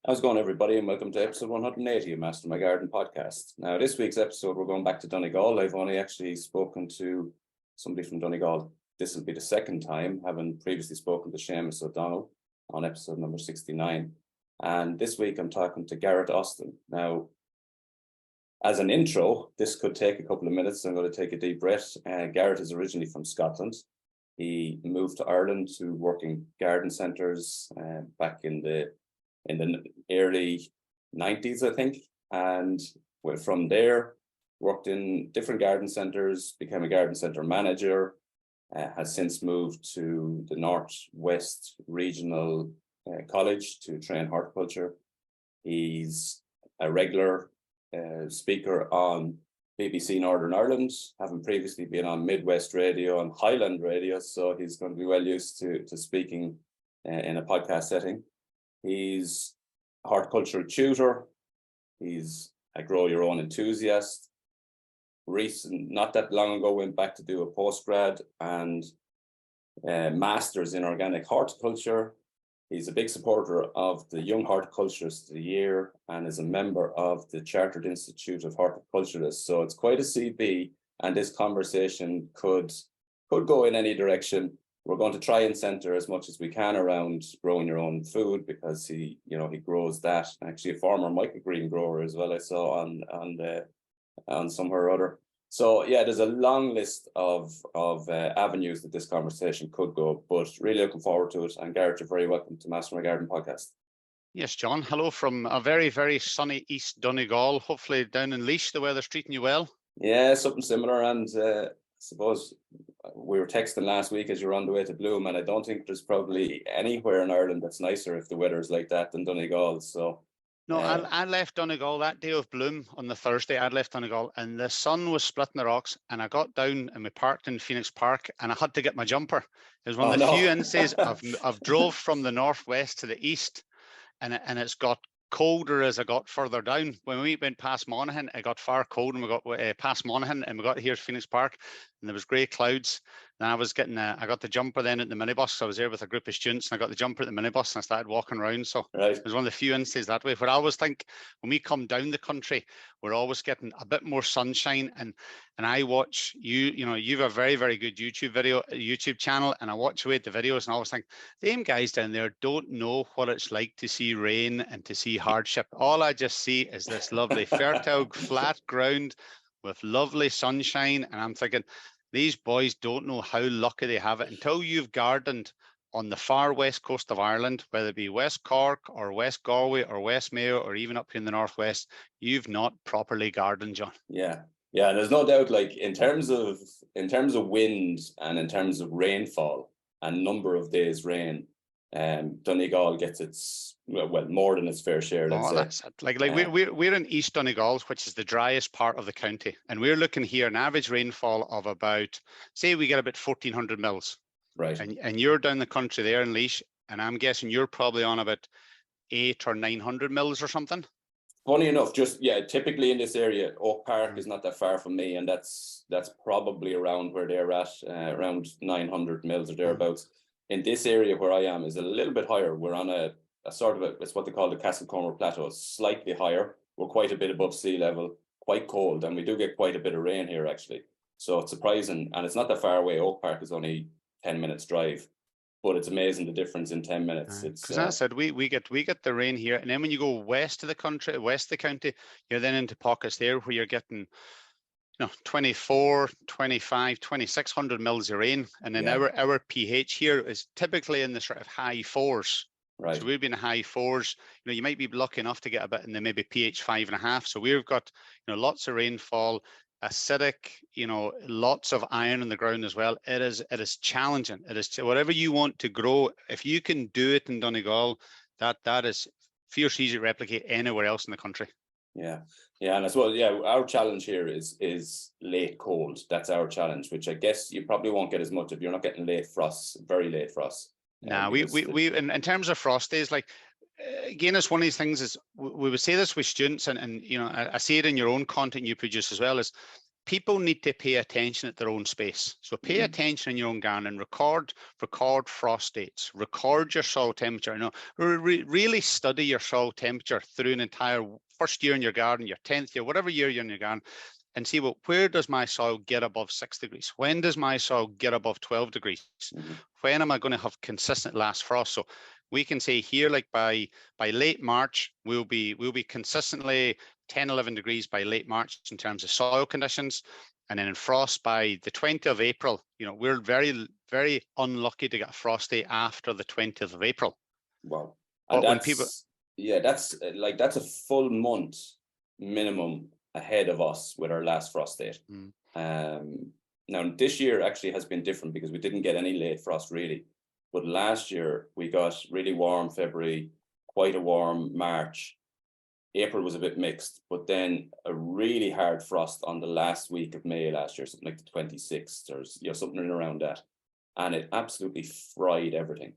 How's it going, everybody, and welcome to episode 180 of Master My Garden podcast. Now, this week's episode, we're going back to Donegal. I've only actually spoken to somebody from Donegal. This will be the second time, having previously spoken to Seamus O'Donnell on episode number 69. And this week, I'm talking to Gareth Austin. Now, as an intro, this could take a couple of minutes. I'm going to take a deep breath. Gareth is originally from Scotland. He moved to Ireland to work in garden centres back in the early 90s, I think. And from there, worked in different garden centres, became a garden centre manager, has since moved to the Northwest Regional College to train horticulture. He's a regular speaker on BBC Northern Ireland, having previously been on Midwest Radio and Highland Radio, so he's going to be well used to speaking in a podcast setting. He's a horticultural tutor. He's a grow your own enthusiast. Not that long ago, went back to do a postgrad and masters in organic horticulture. He's a big supporter of the Young Horticulturalist of the Year and is a member of the Chartered Institute of Horticulturalists. So it's quite a CV, and this conversation could go in any direction. We're going to try and centre as much as we can around growing your own food, because he grows that. Actually, a former microgreen grower as well, I saw on somewhere or other. So yeah, there's a long list of avenues that this conversation could go, but really looking forward to it. And Gareth, you're very welcome to Master My Garden podcast. Yes, John. Hello from a very, very sunny East Donegal. Hopefully down in Laois, the weather's treating you well. Yeah, something similar. And I suppose we were texting last week as you were on the way to Bloom, and I don't think there's probably anywhere in Ireland that's nicer if the weather's like that than Donegal. So no, I left Donegal that day of Bloom on the Thursday. I'd left Donegal and the sun was splitting the rocks, and I got down and we parked in Phoenix Park and I had to get my jumper. It was one of the few instances I've drove from the northwest to the east, and it's got colder as I got further down. When we went past Monaghan, it got far cold, and we got past Monaghan and we got here to Phoenix Park and there was grey clouds. Then I got the jumper then at the minibus. So I was there with a group of students and I got the jumper at the minibus and I started walking around. So It was one of the few instances that way. But I always think when we come down the country, we're always getting a bit more sunshine. And I watch you've a very, very good YouTube channel, and I watch away at the videos and I always think, them guys down there don't know what it's like to see rain and to see hardship. All I just see is this lovely fertile flat ground with lovely sunshine. And I'm thinking, these boys don't know how lucky they have it until you've gardened on the far west coast of Ireland, whether it be West Cork or West Galway or West Mayo or even up in the northwest. You've not properly gardened, John. Yeah, and there's no doubt, like in terms of wind and in terms of rainfall and number of days rain, Donegal gets its more than its fair share. That's it. We're in East Donegal, which is the driest part of the county, and we're looking here an average rainfall of about, say we get about 1,400 mils. Right. And you're down the country there in Laois, and I'm guessing you're probably on about 800 or 900 mils or something. Funny enough, typically in this area, Oak Park is not that far from me, and that's probably around where they're at, around 900 mils or thereabouts. In this area where I am is a little bit higher. We're on a sort of it's what they call the Castlecomer Plateau, slightly higher. We're quite a bit above sea level, quite cold, and we do get quite a bit of rain here actually. So it's surprising, and it's not that far away. Oak Park is only 10 minutes drive, but it's amazing the difference in 10 minutes. Because I said we get the rain here, and then when you go west of the county, you're then into pockets there where you're getting 24, 25, 2600 mils of rain. And then our pH here is typically in the sort of high fours. Right. So we've been in high fours. You might be lucky enough to get a bit in the maybe pH 5.5. So we've got, lots of rainfall, acidic, lots of iron in the ground as well. It is challenging. It is whatever you want to grow. If you can do it in Donegal, that is fierce easy to replicate anywhere else in the country. Yeah, and as well, our challenge here is late cold. That's our challenge, which I guess you probably won't get as much if you're not getting late frosts, very late frosts. Now we in terms of frost days, like again, it's one of these things is we would say this with students, and I see it in your own content you produce as well, is people need to pay attention at their own space. So pay attention in your own garden and record frost dates, record your soil temperature. You know, really study your soil temperature through an entire first year in your garden, your 10th year, whatever year you're in your garden, and see, well, where does my soil get above 6 degrees? When does my soil get above 12 degrees? When am I going to have consistent last frost? So we can say here, like by late March, we'll be consistently 10, 11 degrees by late March in terms of soil conditions. And then in frost by the 20th of April, you know, we're very, very unlucky to get a frost day after the 20th of April. Wow. And that's, that's a full month minimum ahead of us with our last frost date. Now this year actually has been different because we didn't get any late frost really. But last year we got really warm February, quite a warm March. April was a bit mixed, but then a really hard frost on the last week of May last year, something like the 26th or something around that. And it absolutely fried everything.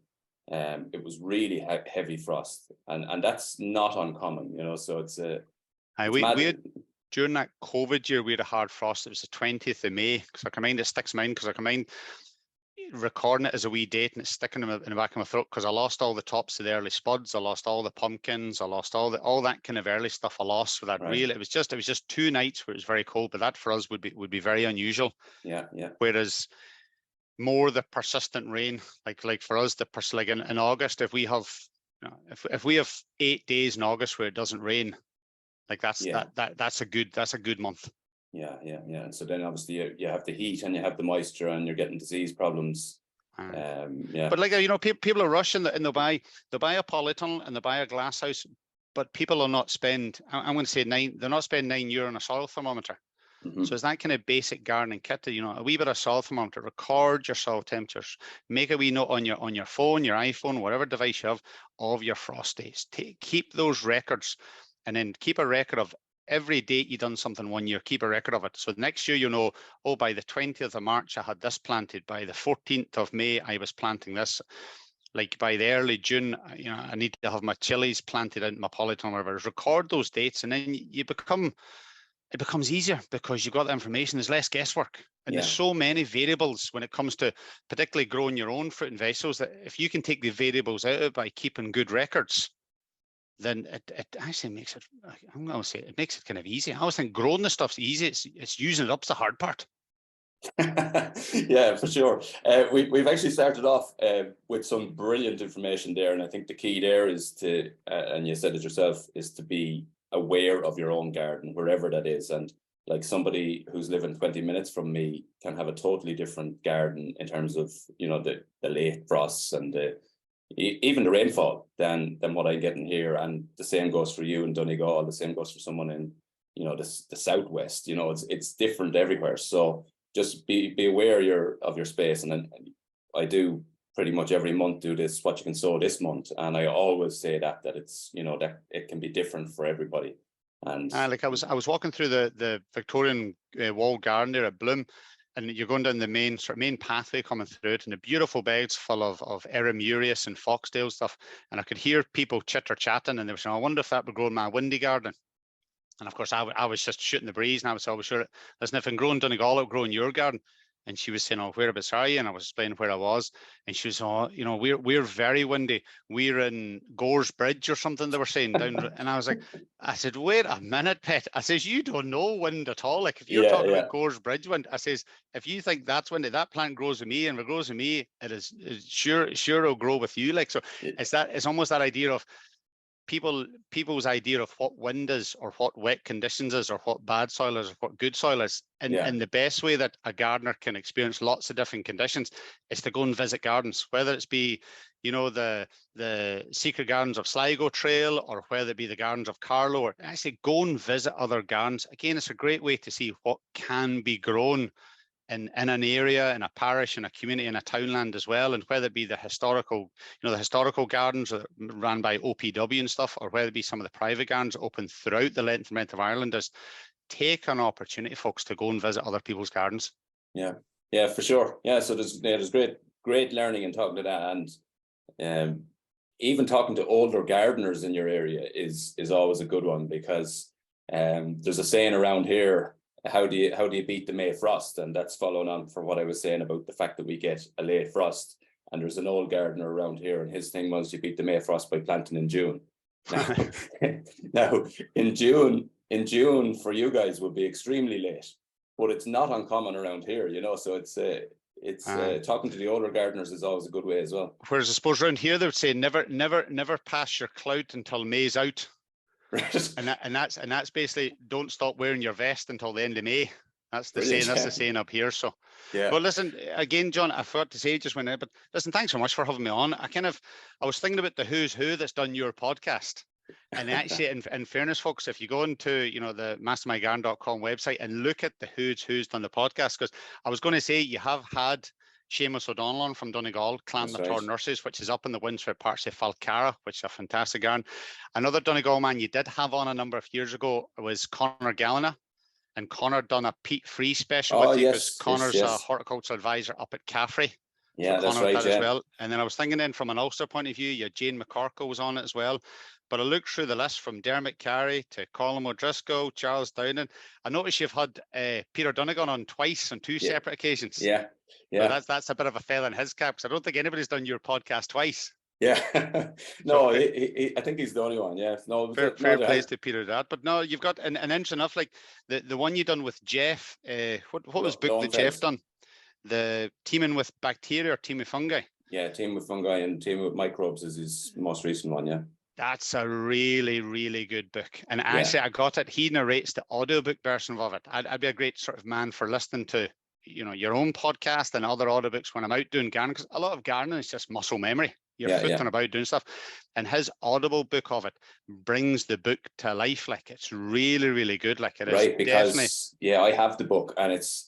It was really heavy frost, and that's not uncommon, you know, so it's we had, during that COVID year, we had a hard frost. It was the 20th of May, because I can mind, it sticks in mind, because I can mind recording it as a wee date and it's sticking in the back of my throat, because I lost all the tops of the early spuds, I lost all the pumpkins, I lost all that kind of early stuff. I lost with that. Right. It was just 2 nights where it was very cold, but that for us would be very unusual. Yeah. Whereas more the persistent rain, like for us, like in August, if we have, you know, if we have 8 days in August where it doesn't rain, like that's a good month. Yeah. And so then obviously you have the heat and you have the moisture and you're getting disease problems. But like, you know, people are rushing and they'll buy a polytunnel and they'll buy a glass house, but people will not spend, I'm going to say they're not spending €9 on a soil thermometer. So it's that kind of basic gardening kit, you know, a wee bit of soil thermometer, record your soil temperatures, make a wee note on your phone, your iPhone, whatever device you have, of your frost days. Keep those records, and then keep a record of every date you done something 1 year, keep a record of it. So next year, you know, oh, by the 20th of March, I had this planted. By the 14th of May, I was planting this. Like by the early June, you know, I need to have my chilies planted in my polytunnel, whatever. Record those dates, and then it becomes easier because you've got the information. There's less guesswork, and there's so many variables when it comes to particularly growing your own fruit and vegetables, that if you can take the variables out of it by keeping good records, then it actually makes it, I'm going to say, it makes it kind of easy. I always think growing the stuff's easy. It's using it up's the hard part. Yeah, for sure. We've actually started off with some brilliant information there, and I think the key there is to, and you said it yourself, is to be aware of your own garden, wherever that is. And like somebody who's living 20 minutes from me can have a totally different garden in terms of, you know, the late frosts and even the rainfall than what I'm getting here. And the same goes for you in Donegal, the same goes for someone in, you know, the southwest. You know, it's different everywhere. So just be aware of your space. And then I do pretty much every month do this, what you can sow this month, and I always say that it's, you know, that it can be different for everybody. And like I was walking through the Victorian walled garden there at Bloom, and you're going down the main pathway coming through it, and the beautiful beds full of Eremureus and foxtail stuff, and I could hear people chatting, and they were saying, I wonder if that would grow in my windy garden. And of course I was just shooting the breeze, and I was always sure, listen, if it can grow in Donegal, it'll grow in your garden. And she was saying, oh, whereabouts are you? And I was explaining where I was. And she was, oh, you know, we're very windy. We're in Gore's Bridge or something, they were saying down. And I was like, I said, wait a minute, pet. I says, you don't know wind at all. Like if you're talking about Gore's Bridge wind, I says, if you think that's windy, that plant grows with me. And if it grows with me, it's sure it'll grow with you. Like, so it's almost that idea of people's idea of what wind is, or what wet conditions is, or what bad soil is, or what good soil is. And the best way that a gardener can experience lots of different conditions is to go and visit gardens, whether it's be, you know, the secret gardens of Sligo Trail, or whether it be the gardens of Carlow, or actually go and visit other gardens. Again, it's a great way to see what can be grown in an area, in a parish, in a community, in a townland as well. And whether it be the historical gardens that ran by OPW and stuff, or whether it be some of the private gardens open throughout the length and breadth of Ireland, is take an opportunity, folks, to go and visit other people's gardens. Yeah, for sure. Yeah, so there's great learning in talking to that, and even talking to older gardeners in your area is always a good one, because there's a saying around here, how do you beat the May frost? And that's following on from what I was saying about the fact that we get a late frost. And there's an old gardener around here, and his thing was you beat the May frost by planting in June. Now, now in June for you guys would be extremely late, but it's not uncommon around here, you know. So it's talking to the older gardeners is always a good way as well. Whereas I suppose around here they would say never pass your clout until May's out. Right. And that's basically don't stop wearing your vest until the end of May. That's the saying. That's the saying up here. So, yeah. Well, listen again, John. I forgot to say just when but listen, thanks so much for having me on. I was thinking about the who's who that's done your podcast, and actually, in fairness, folks, if you go into the mastermygarden.com website and look at the who's done the podcast, because I was going to say you have had Seamus O'Donnell on from Donegal, Clan Mator Nurseries, which is up in the windswept parts of Falcara, which is a fantastic garden. Another Donegal man you did have on a number of years ago was Conor Gallina. And Conor done a peat free special with you because Conor's a horticulture advisor up at Caffrey. Yeah, so that's right. As well. And then I was thinking then from an Ulster point of view, yeah, Jane McCorkle was on it as well. But I looked through the list from Dermot Carey to Colin O'Driscoll, Charles Downing. I noticed you've had Peter Donegan on twice on two separate occasions. Yeah, yeah. So that's a bit of a feather in his cap because I don't think anybody's done your podcast twice. Yeah, no, I think he's the only one. Yeah, no, fair plays to Peter that. But no, you've got an interesting enough like the one you done with Jeff. What was book that Jeff done? The teaming with bacteria or team with fungi? Yeah, team with fungi and team with microbes is his most recent one. Yeah, that's a really good book. And actually, I got it. He narrates the audiobook version of it. I'd be a great sort of man for listening to your own podcast and other audiobooks when I'm out doing gardening, because a lot of gardening is just muscle memory. You're footing about doing stuff, and his audible book of it brings the book to life. Like it's really good. Like it is right, because definitely... I have the book, and it's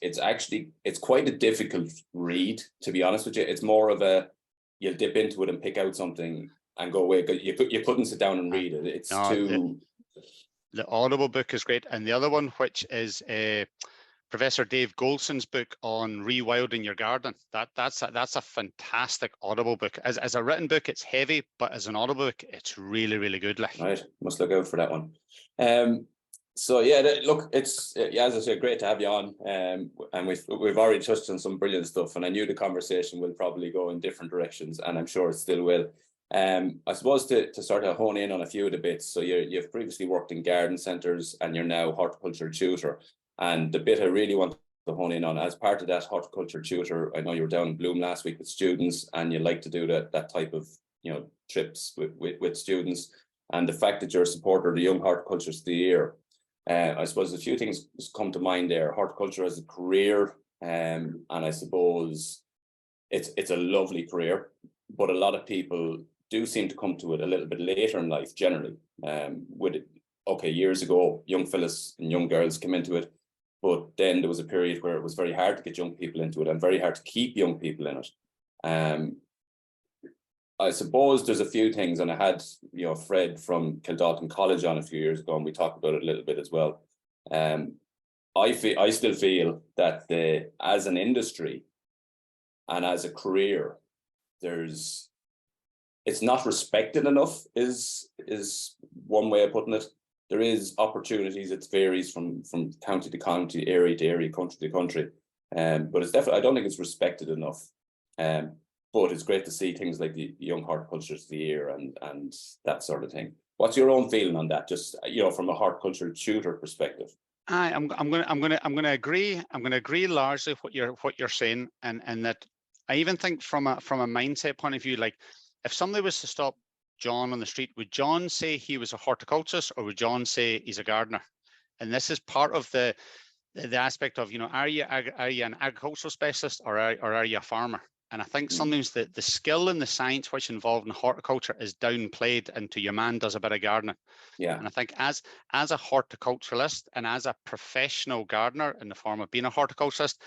quite a difficult read, to be honest with you. It's more of you'll dip into it and pick out something and go away. You couldn't sit down and read it. It's too. The audible book is great, and the other one, which is Professor Dave Goldson's book on rewilding your garden. That's a fantastic audible book. As a written book, it's heavy, but as an audible book, it's really good. Like right, must look out for that one. So yeah, look, it's as I said, great to have you on. And we've already touched on some brilliant stuff, and I knew the conversation will probably go in different directions, and I'm sure it still will. I suppose to sort of hone in on a few of the bits. So you've previously worked in garden centres, and you're now horticulture tutor. And the bit I really want to hone in on, as part of that horticulture tutor, I know you were down in Bloom last week with students, and you like to do that type of trips with students. And the fact that you're a supporter of the Young Horticulturalist of the Year, I suppose a few things come to mind there. Horticulture as a career, and I suppose it's a lovely career, but a lot of people do seem to come to it a little bit later in life generally. Years ago, young fellas and young girls came into it, but then there was a period where it was very hard to get young people into it and very hard to keep young people in it. I suppose there's a few things, and I had Fred from Kildalton College on a few years ago, and we talked about it a little bit as well. I still feel that as an industry and as a career, it's not respected enough is one way of putting it. There is opportunities. It varies from county to county, area to area, country to country. But it's definitely, I don't think it's respected enough. But it's great to see things like the Young Horticulturalist of the Year and that sort of thing. What's your own feeling on that? Just from a horticulture tutor perspective. I'm gonna agree. I'm gonna agree largely what you're saying, and that I even think from a mindset point of view, like if somebody was to stop John on the street, would John say he was a horticulturist, or would John say he's a gardener? And this is part of the aspect of are you an agricultural specialist, or are you a farmer? And I think sometimes the skill and the science which involved in horticulture is downplayed into your man does a bit of gardening. Yeah. And I think as a horticulturalist and as a professional gardener in the form of being a horticulturalist,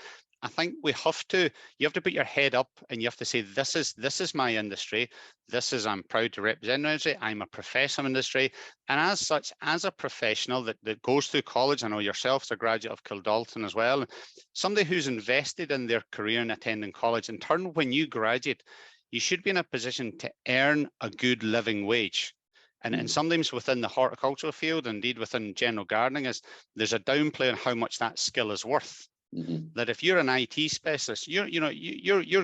I think you have to put your head up and you have to say, this is my industry. I'm proud to represent the industry. I'm a professional industry. And as such, as a professional that goes through college, I know yourself as a graduate of Kildalton as well, somebody who's invested in their career in attending college, in turn, when you graduate, you should be in a position to earn a good living wage. And sometimes within the horticultural field, indeed within general gardening, there's a downplay on how much that skill is worth. That if you're an IT specialist, you're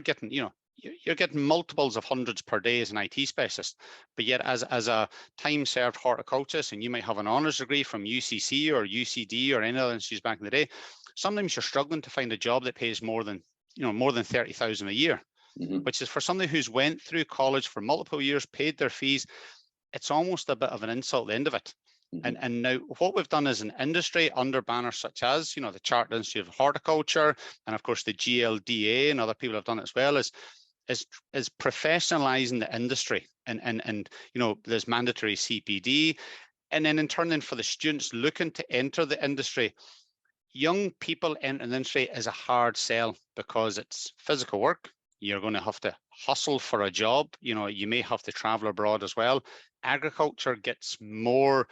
getting, you're getting multiples of hundreds per day as an IT specialist, but yet as a time-served horticulturist, and you might have an honours degree from UCC or UCD or any other institutes back in the day, sometimes you're struggling to find a job that pays more than 30,000 a year, which is for somebody who's went through college for multiple years, paid their fees. It's almost a bit of an insult at the end of it. And now what we've done as an industry under banners such as, the Chartered Institute of Horticulture, and of course the GLDA and other people have done it as well, is professionalizing the industry. And there's mandatory CPD. And then in turn, then for the students looking to enter the industry, young people entering the industry is a hard sell because it's physical work. You're going to have to hustle for a job. You may have to travel abroad as well. Agriculture gets more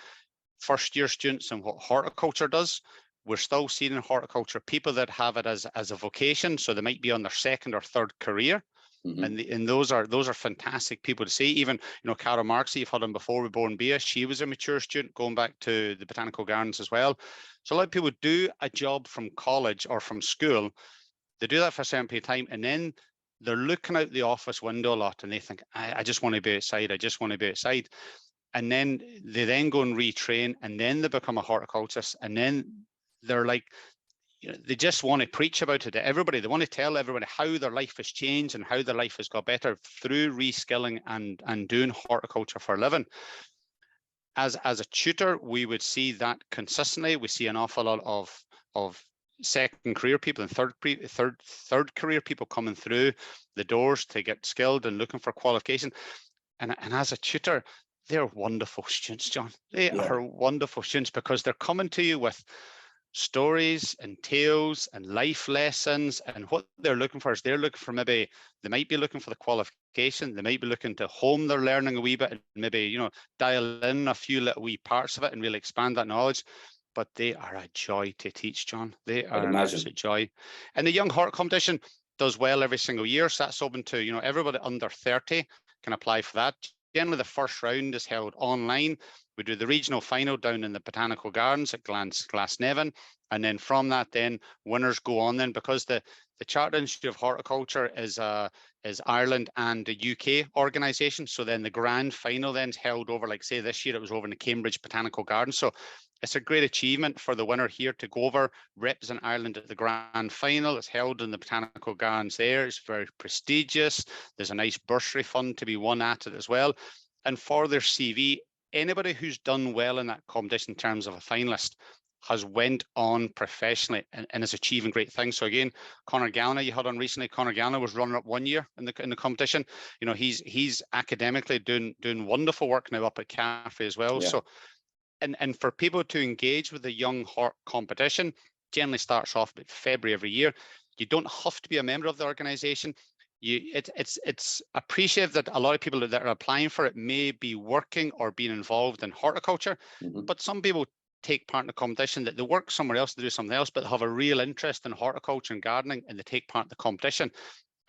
first-year students than what horticulture does. We're still seeing in horticulture people that have it as a vocation, so they might be on their second or third career. And those are fantastic people to see. Even Carol Marksy, you've had them before with Born Bia. She was a mature student going back to the botanical gardens as well. So a lot of people do a job from college or from school. They do that for a certain period of time, and then they're looking out the office window a lot, and they think, I just want to be outside. I just want to be outside. And then they then go and retrain, and then they become a horticulturist, and then they're like, they just want to preach about it to everybody. They want to tell everybody how their life has changed and how their life has got better through reskilling and doing horticulture for a living. As a tutor, we would see that consistently. We see an awful lot of second career people and third career people coming through the doors to get skilled and looking for qualification. And as a tutor, they're wonderful students, John. They are wonderful students because they're coming to you with stories and tales and life lessons, and what they're looking for is they might be looking for the qualification, they might be looking to hone their learning a wee bit and maybe dial in a few little wee parts of it and really expand that knowledge. But they are a joy to teach, John. They are an absolute joy. And the Young Hort competition does well every single year, so that's open to everybody under 30 can apply for that. Generally, the first round is held online. We do the regional final down in the Botanical Gardens at Glasnevin. And then from that, then winners go on then, because the Chartered Institute of Horticulture is Ireland and a UK organisation. So then the grand final then is held over, like say this year, it was over in the Cambridge Botanical Gardens. So it's a great achievement for the winner here to go over, represent Ireland at the grand final. It's held in the Botanical Gardens there. It's very prestigious. There's a nice bursary fund to be won at it as well. And for their CV, anybody who's done well in that competition in terms of a finalist has went on professionally and is achieving great things. So again, Conor Gallina, you had on recently. Conor Gallina was runner-up 1 year in the competition. He's academically doing wonderful work now up at Caffrey as well. Yeah. So and for people to engage with the Young Hort competition, generally starts off in February every year. You don't have to be a member of the organisation. It's appreciated that a lot of people that are applying for it may be working or being involved in horticulture, but some people take part in the competition that they work somewhere else to do something else, but have a real interest in horticulture and gardening, and they take part in the competition.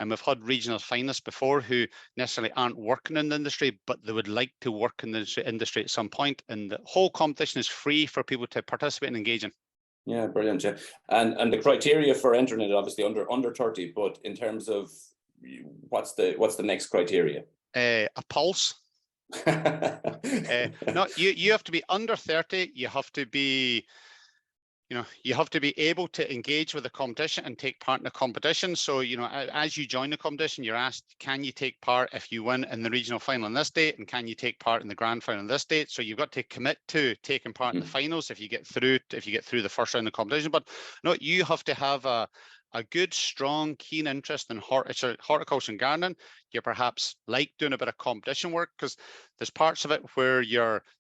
And we've had regional finalists before who necessarily aren't working in the industry, but they would like to work in the industry at some point. And the whole competition is free for people to participate and engage in. Yeah, brilliant. Yeah. And the criteria for entering it, obviously under 30, but in terms of what's the next criteria? A pulse. No, you have to be under 30. You have to be able to engage with the competition and take part in the competition. So, as you join the competition, you're asked, can you take part if you win in the regional final on this date? And can you take part in the grand final on this date? So you've got to commit to taking part in the finals if you get through the first round of competition. But no, you have to have a good, strong, keen interest in horticulture and gardening. You perhaps like doing a bit of competition work, because there's parts of it where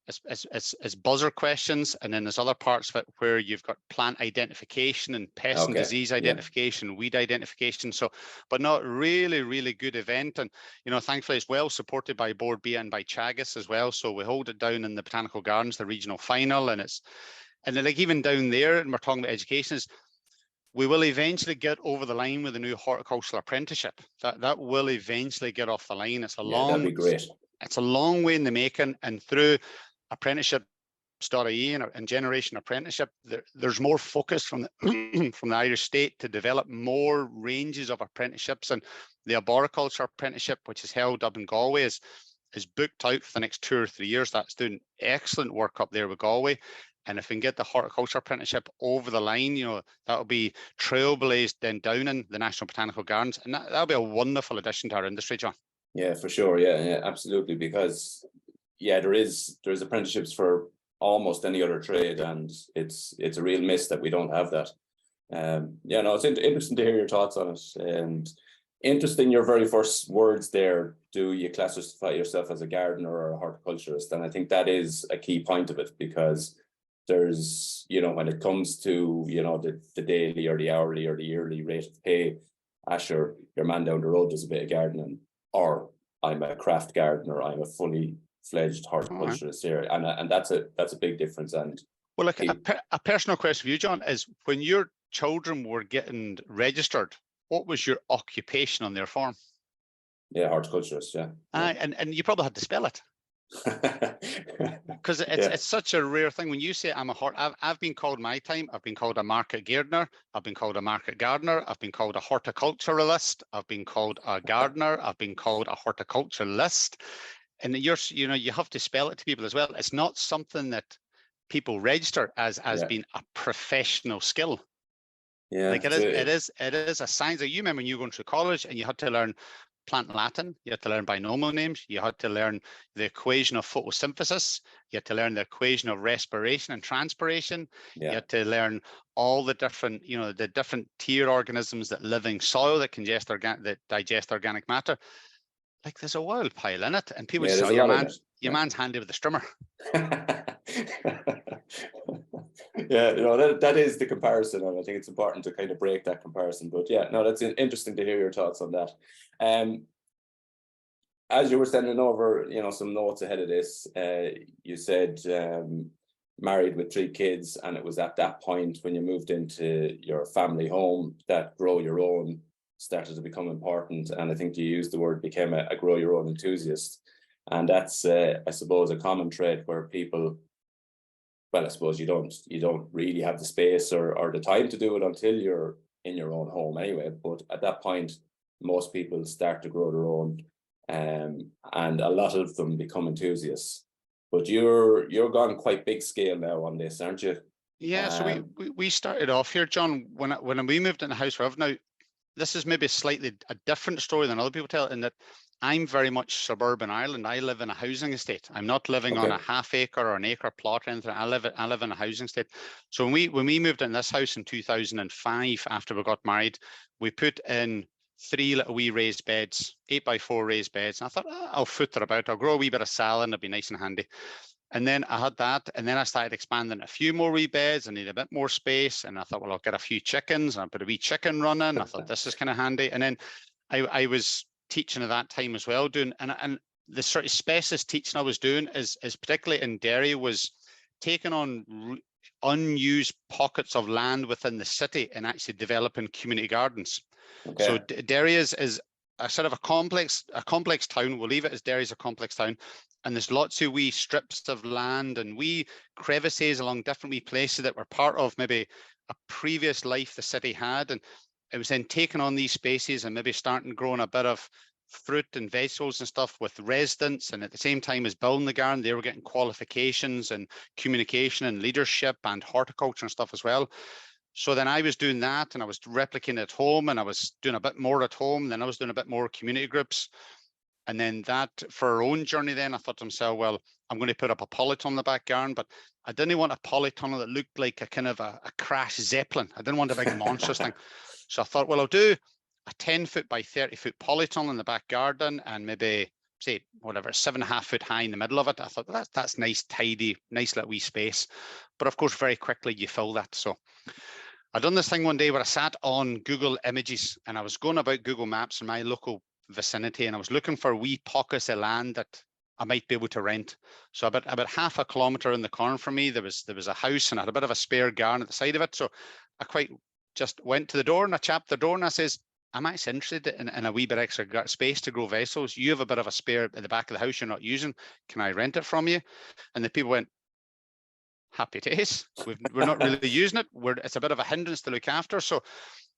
it's buzzer questions, and then there's other parts of it where you've got plant identification and pest and disease identification, weed identification. So, but not really, really good event. And, thankfully it's well supported by Board Bia and by Chagas as well. So we hold it down in the Botanical Gardens, the regional final, and then like even down there, and we're talking about education, we will eventually get over the line with the new horticultural apprenticeship. That will eventually get off the line. It's a long, that'd be great. it's a long way in the making, and through apprenticeship.ie and Generation Apprenticeship, there's more focus from the from the Irish state to develop more ranges of apprenticeships. And the arboriculture apprenticeship, which is held up in Galway, is booked out for the next 2 or 3 years. That's doing excellent work up there with Galway. And if we can get the horticulture apprenticeship over the line, you know, that'll be trailblazed then down in the National Botanical Gardens, and that'll be a wonderful addition to our industry, John. Yeah, for sure. Yeah, absolutely. Because there's apprenticeships for almost any other trade, and it's a real miss that we don't have that. It's interesting to hear your thoughts on it, and interesting your very first words there. Do you classify yourself as a gardener or a horticulturist? And I think that is a key point of it, because there's, you know, when it comes to, you know, the daily or the hourly or the yearly rate of pay, Asher, your man down the road does a bit of gardening, or I'm a craft gardener, I'm a fully fledged horticulturist here, and that's a big difference. And well, like a personal question for you, John, is when your children were getting registered, what was your occupation on their farm? Yeah, horticulturist. Yeah. And you probably had to spell it. Because it's such a rare thing when you say I've been called my time. I've been called a market gardener. I've been called a market gardener. I've been called a horticulturalist. I've been called a gardener. I've been called a horticulturalist. And you have to spell it to people as well. It's not something that people register as being a professional skill. Yeah, like it is a science. You remember when you were going through college and you had to learn plant Latin, you had to learn binomial names, you had to learn the equation of photosynthesis, you had to learn the equation of respiration and transpiration, you had to learn all the different, the different tier organisms that live in soil that digest organic matter. Like there's a wild pile in it, and people say, your man's handy with the strimmer. That is the comparison, and I think it's important to kind of break that comparison. But that's interesting to hear your thoughts on that. As you were sending over, some notes ahead of this, you said married with 3 kids, and it was at that point when you moved into your family home that grow your own started to become important. And I think you used the word became a grow your own enthusiast. And that's, I suppose, a common trait where people, well, I suppose you don't really have the space or the time to do it until you're in your own home anyway. But at that point, most people start to grow their own, and a lot of them become enthusiasts. But you're gone quite big scale now on this, aren't you? Yeah. So we started off here, John, when we moved in the house we're now. This is maybe slightly a different story than other people tell, in that I'm very much suburban Ireland. I live in a housing estate. I'm not living on a half acre or an acre plot or anything. I live in a housing estate. So when we moved in this house in 2005, after we got married, we put in 3 little wee raised beds, 8x4 raised beds. And I thought, I'll foot it about. I'll grow a wee bit of salad. It'll be nice and handy. And then I had that, and then I started expanding a few more wee beds. I need a bit more space, and I thought, well, I'll get a few chickens, and I put a wee chicken run in. I thought this is kind of handy. And then I was teaching at that time as well, doing and the sort of specialist teaching I was doing is particularly in Derry, was taking on unused pockets of land within the city and actually developing community gardens. Okay. So Derry is a sort of a complex town. We'll leave it as Derry's a complex town. And there's lots of wee strips of land and wee crevices along different wee places that were part of maybe a previous life the city had. And it was then taking on these spaces and maybe starting growing a bit of fruit and vegetables and stuff with residents. And at the same time as building the garden, they were getting qualifications and communication and leadership and horticulture and stuff as well. So then I was doing that, and I was replicating at home, and I was doing a bit more at home. Then I was doing a bit more community groups. And then that, for our own journey, then I thought to myself, well, I'm going to put up a polytunnel in the back garden, but I didn't want a polytunnel that looked like a kind of a crash Zeppelin. I didn't want a big monstrous thing. So I thought, well, I'll do a 10-foot by 30-foot polytunnel in the back garden, and maybe say whatever, 7.5 foot high in the middle of it. I thought, well, that's nice, tidy, nice little wee space. But of course, very quickly you fill that. So I done this thing one day where I sat on Google Images, and I was going about Google Maps in my local vicinity, and I was looking for wee pockets of land that I might be able to rent. So about 0.5 kilometre in the corner from me, there was a house, and I had a bit of a spare garden at the side of it. So I quite just went to the door, and I chapped the door, and I says, I'm actually interested in a wee bit extra space to grow vegetables. You have a bit of a spare at the back of the house you're not using. Can I rent it from you? And the people went, happy days. We're not really using it. It's a bit of a hindrance to look after. So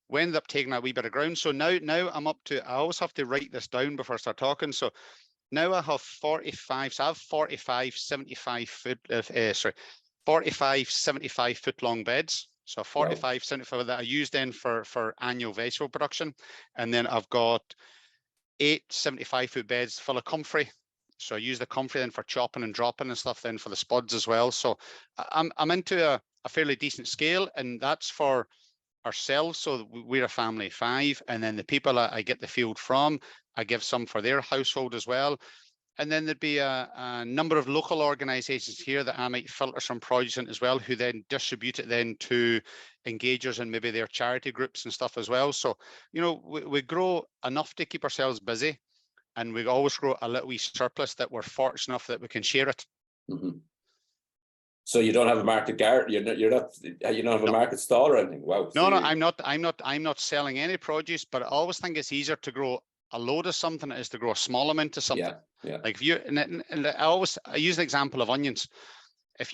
we ended up taking a wee bit of ground. So now I'm up to, I always have to write this down before I start talking. So now I have 45, so I have 45, 75 foot, 45, 75 foot long beds. So 45, 75 that I use then for annual vegetable production. And then I've got 8 75-foot beds full of comfrey. So I use the comfrey then for chopping and dropping and stuff then for the spuds as well. So I'm into a fairly decent scale, and that's for ourselves. So we're a family of 5, and then the people I get the field from, I give some for their household as well. And then there'd be a number of local organizations here that I might filter some produce in as well, who then distribute it then to engagers and maybe their charity groups and stuff as well. So, you know, we grow enough to keep ourselves busy, and we always grow a little wee surplus that we're fortunate enough that we can share it. Mm-hmm. So you don't have a market garden, you don't have a market stall or anything. Wow. No, no, I'm not selling any produce, but I always think it's easier to grow a load of something as to grow a small amount of something. Yeah. Like if you, and I use the example of onions. If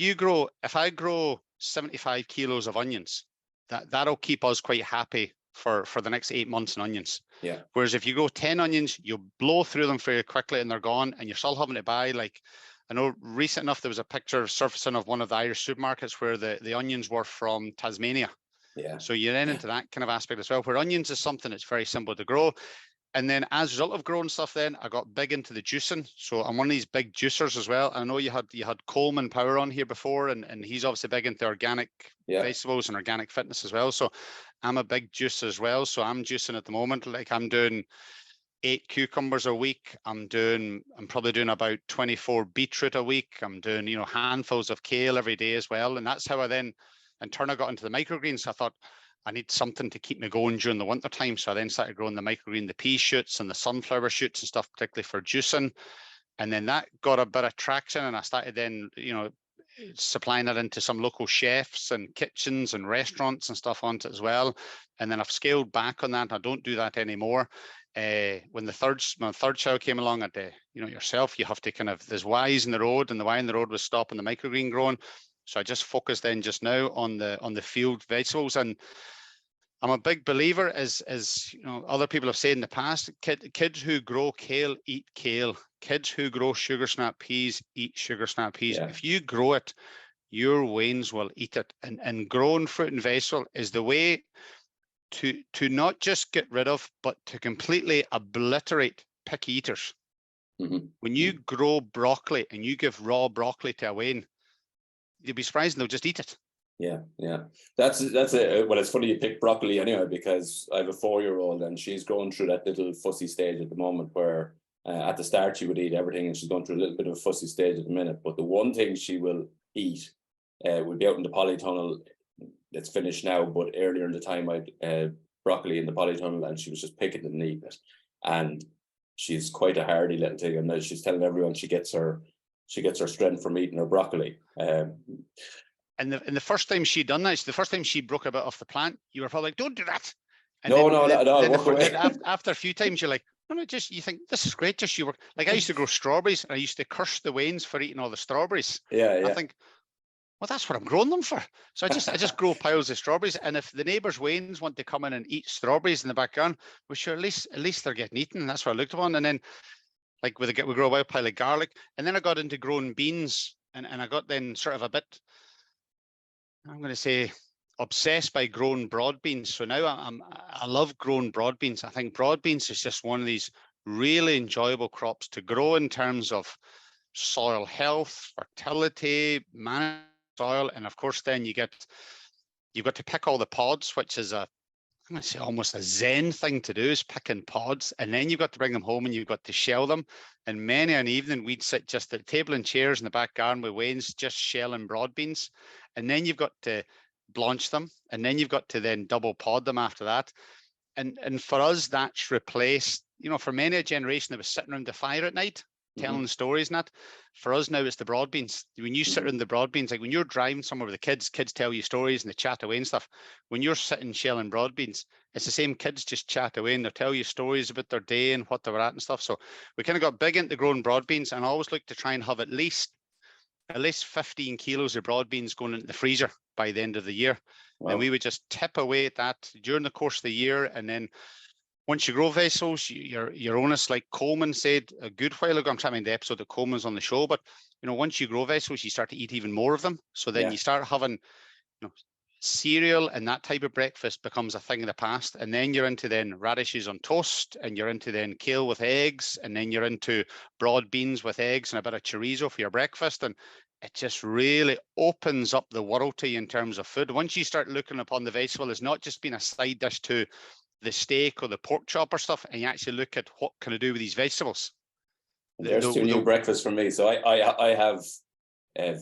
I grow 75 kilos of onions, that'll keep us quite happy for the next 8 months in onions. Yeah. Whereas if you grow 10 onions, you'll blow through them very quickly and they're gone, and you're still having to buy, like, I know recent enough there was a picture surfacing of one of the Irish supermarkets where the onions were from Tasmania. Yeah. So you're into that kind of aspect as well, where onions is something that's very simple to grow. And then as a result of growing stuff, then I got big into the juicing. So I'm one of these big juicers as well. I know you had Coleman Power on here before, and he's obviously big into organic vegetables and organic fitness as well. So I'm a big juicer as well. So I'm juicing at the moment. Like I'm doing 8 cucumbers a week. I'm probably doing about 24 beetroot a week. I'm doing, you know, handfuls of kale every day as well. And that's how I then, in turn, I got into the microgreens. I thought, I need something to keep me going during the winter time. So I then started growing the microgreen, the pea shoots and the sunflower shoots and stuff, particularly for juicing. And then that got a bit of traction, and I started then, you know, supplying it into some local chefs and kitchens and restaurants and stuff on it as well. And then I've scaled back on that. I don't do that anymore. When my third child came along, you know, yourself, you have to kind of, there's Y's in the road, and the Y in the road was stopping the microgreen growing. So I just focused then just now on the field vegetables. And I'm a big believer, as you know, other people have said in the past, kids who grow kale eat kale. Kids who grow sugar snap peas eat sugar snap peas. Yeah. If you grow it, your wains will eat it. And growing fruit and vegetable is the way to not just get rid of, but to completely obliterate picky eaters. Mm-hmm. When you grow broccoli and you give raw broccoli to a wain, you'll be surprised they'll just eat it. Yeah. That's well, it's funny you pick broccoli anyway, because I have a 4-year-old and she's going through that little fussy stage at the moment where at the start she would eat everything, and she's going through a little bit of a fussy stage at the minute. But the one thing she will eat would be out in the polytunnel. It's finished now, but earlier in the time I'd broccoli in the polytunnel, and she was just picking it and eating it. And she's quite a hardy little thing, and now she's telling everyone she gets her strength from eating her broccoli. And the first time she done that, the first time she broke a bit off the plant, you were probably like, "Don't do that." And no, walk away. After a few times, you're like, "No, just you think this is great." Just you work. Like I used to grow strawberries, and I used to curse the wains for eating all the strawberries. Yeah. I think, well, that's what I'm growing them for. So I just grow piles of strawberries, and if the neighbours' wains want to come in and eat strawberries in the back garden, well, sure, at least they're getting eaten. That's what I looked upon. And then, like we grow a wild pile of garlic, and then I got into growing beans, and I got then sort of a bit, I'm going to say, obsessed by growing broad beans. So now I love growing broad beans. I think broad beans is just one of these really enjoyable crops to grow in terms of soil health, fertility, management soil, and of course then you've got to pick all the pods, which is I'm going to say almost a zen thing to do, is picking pods, and then you've got to bring them home and you've got to shell them. And many an evening we'd sit just at table and chairs in the back garden with wains just shelling broad beans, and then you've got to blanch them, and then you've got to then double pod them after that. And for us, that's replaced, you know, for many a generation that was sitting around the fire at night telling stories and that. For us now, it's the broad beans. When you sit in the broad beans, like when you're driving somewhere with the kids tell you stories and they chat away and stuff. When you're sitting shelling broad beans, it's the same kids just chat away and they'll tell you stories about their day and what they were at and stuff. So we kind of got big into growing broad beans, and I always look to try and have at least 15 kilos of broad beans going into the freezer by the end of the year. Wow. And we would just tip away at that during the course of the year. And then once you grow vegetables, you're honest, like Coleman said a good while ago, I'm trying to find the episode that Coleman's on the show, but once you grow vegetables, you start to eat even more of them. So then you start having, cereal and that type of breakfast becomes a thing of the past. And then you're into then radishes on toast, and you're into then kale with eggs, and then you're into broad beans with eggs and a bit of chorizo for your breakfast. And it just really opens up the world to you in terms of food. Once you start looking upon the vegetable as not just being a side dish to the steak or the pork chop or stuff, and you actually look at what can I do with these vegetables. There's two new breakfasts for me. So I have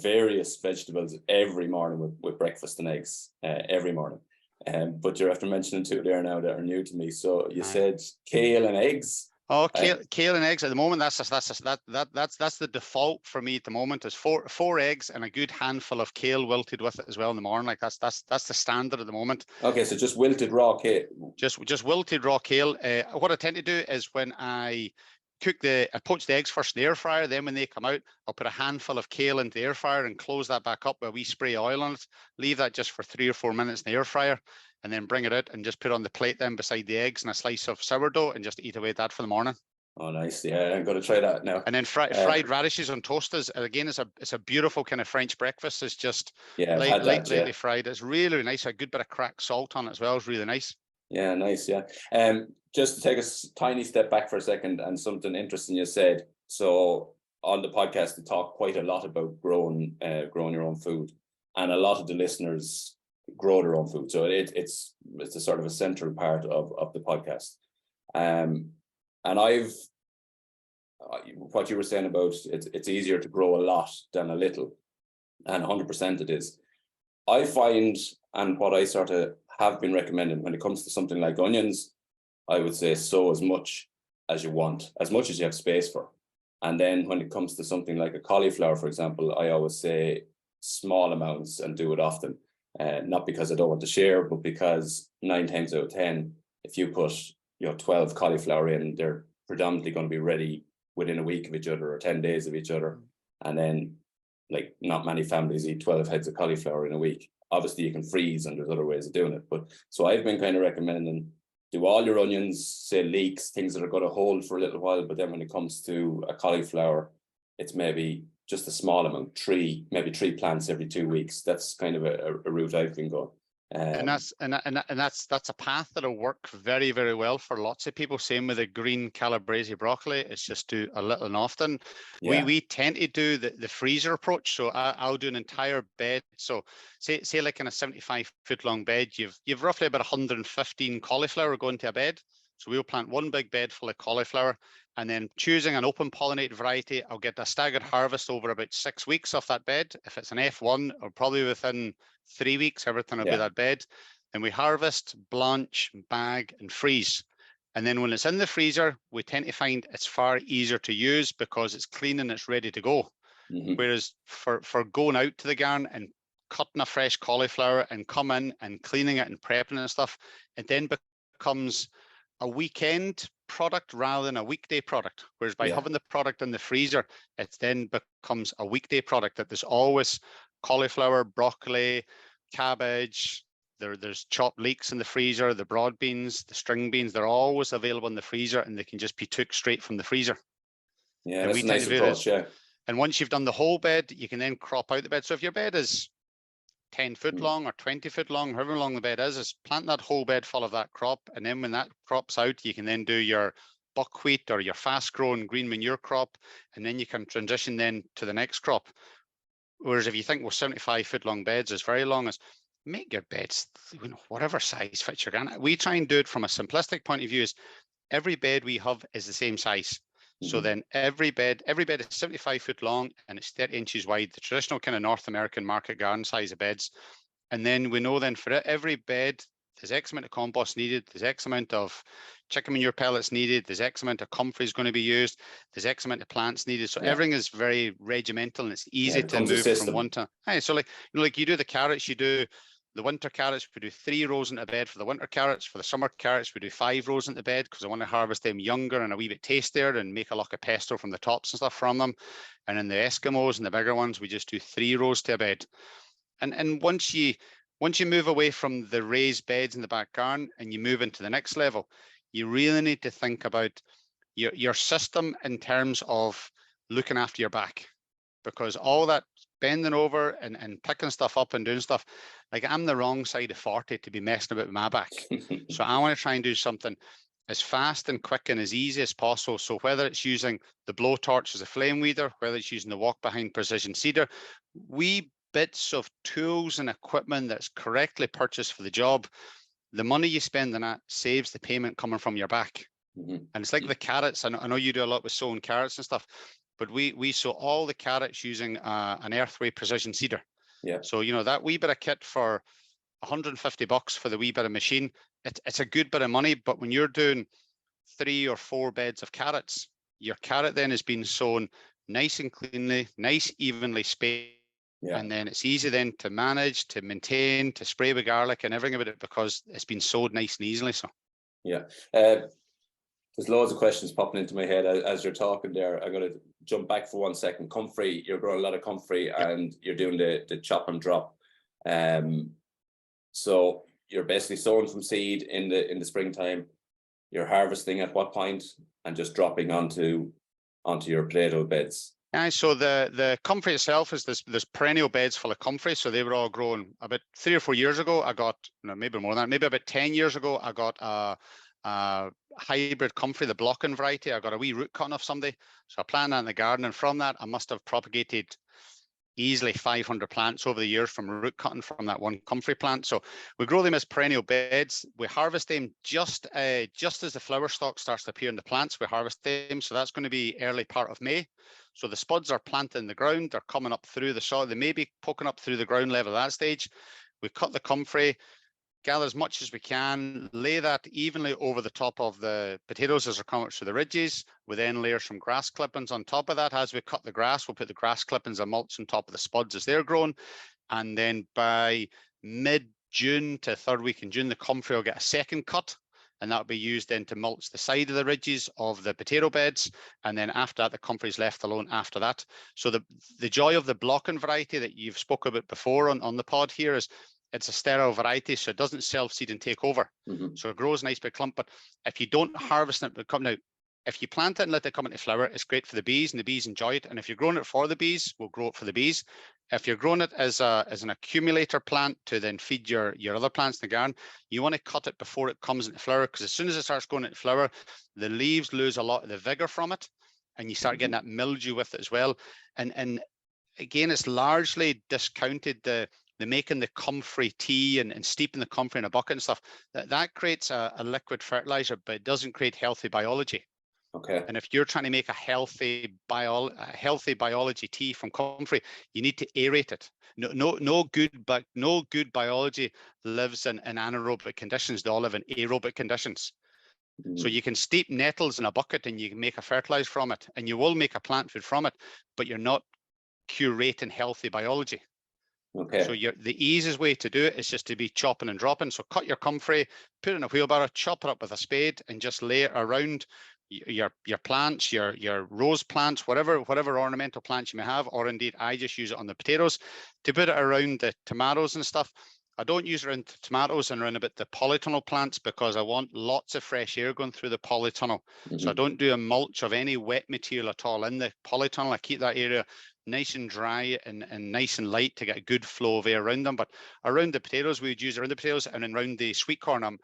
various vegetables every morning with breakfast and eggs every morning. But you're after mentioning two there now that are new to me. So you said kale and eggs. Oh, kale and eggs at the moment. That's the default for me at the moment. Is four eggs and a good handful of kale wilted with it as well in the morning. Like that's the standard at the moment. Okay, so just wilted raw kale. Just wilted raw kale. What I tend to do is when I poach the eggs first in the air fryer. Then when they come out, I'll put a handful of kale into the air fryer and close that back up where we spray oil on it. Leave that just for 3 or 4 minutes in the air fryer, and then bring it out and just put it on the plate then beside the eggs and a slice of sourdough, and just eat away at that for the morning. Oh, nice. Yeah, I'm going to try that now. And then fried radishes on toasters. Again, it's a beautiful kind of French breakfast. It's just lightly fried. It's really nice. A good bit of cracked salt on it as well. It's really nice. Yeah, nice. Yeah. Just to take a tiny step back for a second, and something interesting you said. So on the podcast, we talk quite a lot about growing your own food, and a lot of the listeners grow their own food. So it's a sort of a central part of the podcast. And what you were saying about it's easier to grow a lot than a little, and 100% it is. I find, and what I sort of have been recommending when it comes to something like onions, I would say sow as much as you want, as much as you have space for. And then when it comes to something like a cauliflower, for example, I always say small amounts and do it often. Not because I don't want to share, but because 9 times out of 10, if you put 12 cauliflower in, they're predominantly going to be ready within a week of each other or 10 days of each other. And then, like, not many families eat 12 heads of cauliflower in a week. Obviously, you can freeze, and there's other ways of doing it. But so I've been kind of recommending do all your onions, say leeks, things that are going to hold for a little while. But then when it comes to a cauliflower, it's maybe just a small amount, maybe 3 plants every 2 weeks. That's kind of a route I've been going. And that's a path that'll work very, very well for lots of people. Same with the green calabrese broccoli. It's just do a little and often. Yeah. We tend to do the freezer approach. So I'll do an entire bed. So say like in a 75-foot long bed, you've roughly about 115 cauliflower going to a bed. So we'll plant one big bed full of cauliflower, and then choosing an open pollinated variety, I'll get a staggered harvest over about 6 weeks off that bed. If it's an F1, or probably within 3 weeks, everything will be that bed. Then we harvest, blanch, bag, and freeze. And then when it's in the freezer, we tend to find it's far easier to use because it's clean and it's ready to go. Mm-hmm. Whereas for going out to the garden and cutting a fresh cauliflower and come in and cleaning it and prepping it and stuff, it then becomes a weekend product rather than a weekday product. Whereas by having the product in the freezer, it then becomes a weekday product that there's always cauliflower, broccoli, cabbage, there's chopped leeks in the freezer, the broad beans, the string beans, they're always available in the freezer, and they can just be took straight from the freezer. Yeah, and that's a nice approach, yeah. And once you've done the whole bed, you can then crop out the bed. So if your bed is 10 foot long or 20 foot long, however long the bed is plant that whole bed full of that crop. And then when that crop's out, you can then do your buckwheat or your fast growing green manure crop. And then you can transition then to the next crop. Whereas if you think, well, 75-foot long beds is very long, is make your beds, whatever size fits your garden. We try and do it from a simplistic point of view. Is every bed we have is the same size. Mm-hmm. So then every bed is 75 foot long and it's 30 inches wide, the traditional kind of North American market garden size of beds. And then we know then for every bed there's X amount of compost needed, there's X amount of chicken manure pellets needed, there's X amount of comfrey is going to be used, there's X amount of plants needed. So everything is very regimental, and it's easy to move from one to. Hey, so like, like you do the carrots, you do the winter carrots, we do 3 rows into bed for the winter carrots. For the summer carrots, we do 5 rows into bed because I want to harvest them younger and a wee bit tastier and make a lot of pesto from the tops and stuff from them. And in the Eskimos and the bigger ones, we just do 3 rows to a bed. And once you move away from the raised beds in the back garden and you move into the next level, you really need to think about your system in terms of looking after your back, because all that bending over and picking stuff up and doing stuff, like I'm the wrong side of 40 to be messing about with my back. So I want to try and do something as fast and quick and as easy as possible. So whether it's using the blowtorch as a flame weeder, whether it's using the walk behind precision seeder, we bits of tools and equipment that's correctly purchased for the job, the money you spend on that saves the payment coming from your back. And it's like the carrots. I know you do a lot with sowing carrots and stuff, but we sow all the carrots using an Earthway precision seeder. Yeah. So, you know, that wee bit of kit for $150 for the wee bit of machine, it's a good bit of money. But when you're doing 3 or 4 beds of carrots, your carrot then is being sown nice and cleanly, nice evenly spaced. Yeah. And then it's easy then to manage, to maintain, to spray with garlic and everything about it because it's been sowed nice and easily. So yeah, there's loads of questions popping into my head as you're talking there. I'm going to jump back for 1 second. Comfrey, you're growing a lot of comfrey, and you're doing the chop and drop. So you're basically sowing from seed in the springtime. You're harvesting at what point and just dropping onto your potato beds. Yeah, so the comfrey itself is there's perennial beds full of comfrey. So they were all grown about 3 or 4 years ago. I got, maybe more than that, maybe about 10 years ago, I got a hybrid comfrey, the blocking variety. I got a wee root cutting off somebody. So I planted that in the garden, and from that I must have propagated easily 500 plants over the years from root cutting from that one comfrey plant. So we grow them as perennial beds. We harvest them just as the flower stalk starts to appear in the plants. We harvest them. So that's going to be early part of May. So the spuds are planted in the ground. They're coming up through the soil. They may be poking up through the ground level at that stage. We cut the comfrey, gather as much as we can, lay that evenly over the top of the potatoes as they're coming up through the ridges. We then layer some grass clippings on top of that. As we cut the grass, we'll put the grass clippings and mulch on top of the spuds as they're grown. And then by mid-June to 3rd week in June, the comfrey will get a second cut, and that'll be used then to mulch the side of the ridges of the potato beds. And then after that, the comfrey is left alone after that. So the joy of the blocking variety that you've spoken about before on the pod here is it's a sterile variety, so it doesn't self-seed and take over. So it grows a nice big clump. But if you don't harvest it, now, if you plant it and let it come into flower, it's great for the bees, and the bees enjoy it. And if you're growing it for the bees, we'll grow it for the bees. If you're growing it as an accumulator plant to then feed your other plants in the garden, you want to cut it before it comes into flower, because as soon as it starts going into flower, the leaves lose a lot of the vigor from it, and you start getting that mildew with it as well. And again, it's largely discounted the making the comfrey tea and steeping the comfrey in a bucket and stuff. That creates a liquid fertilizer, but it doesn't create healthy biology. Okay. And if you're trying to make a healthy biology tea from comfrey, you need to aerate it. No good biology lives in anaerobic conditions. They all live in aerobic conditions. So you can steep nettles in a bucket and you can make a fertilizer from it, and you will make a plant food from it, but you're not curating healthy biology. Okay. So the easiest way to do it is just to be chopping and dropping. So cut your comfrey, put it in a wheelbarrow, chop it up with a spade, and just lay it around your plants, your rose plants, whatever ornamental plants you may have, or indeed I just use it on the potatoes to put it around the tomatoes and stuff. I don't use it around the tomatoes and around about the polytunnel plants because I want lots of fresh air going through the polytunnel. So I don't do a mulch of any wet material at all in the polytunnel. I keep that area nice and dry and nice and light to get a good flow of air around them. But around the potatoes, we would use around the potatoes, and then around the sweet corn,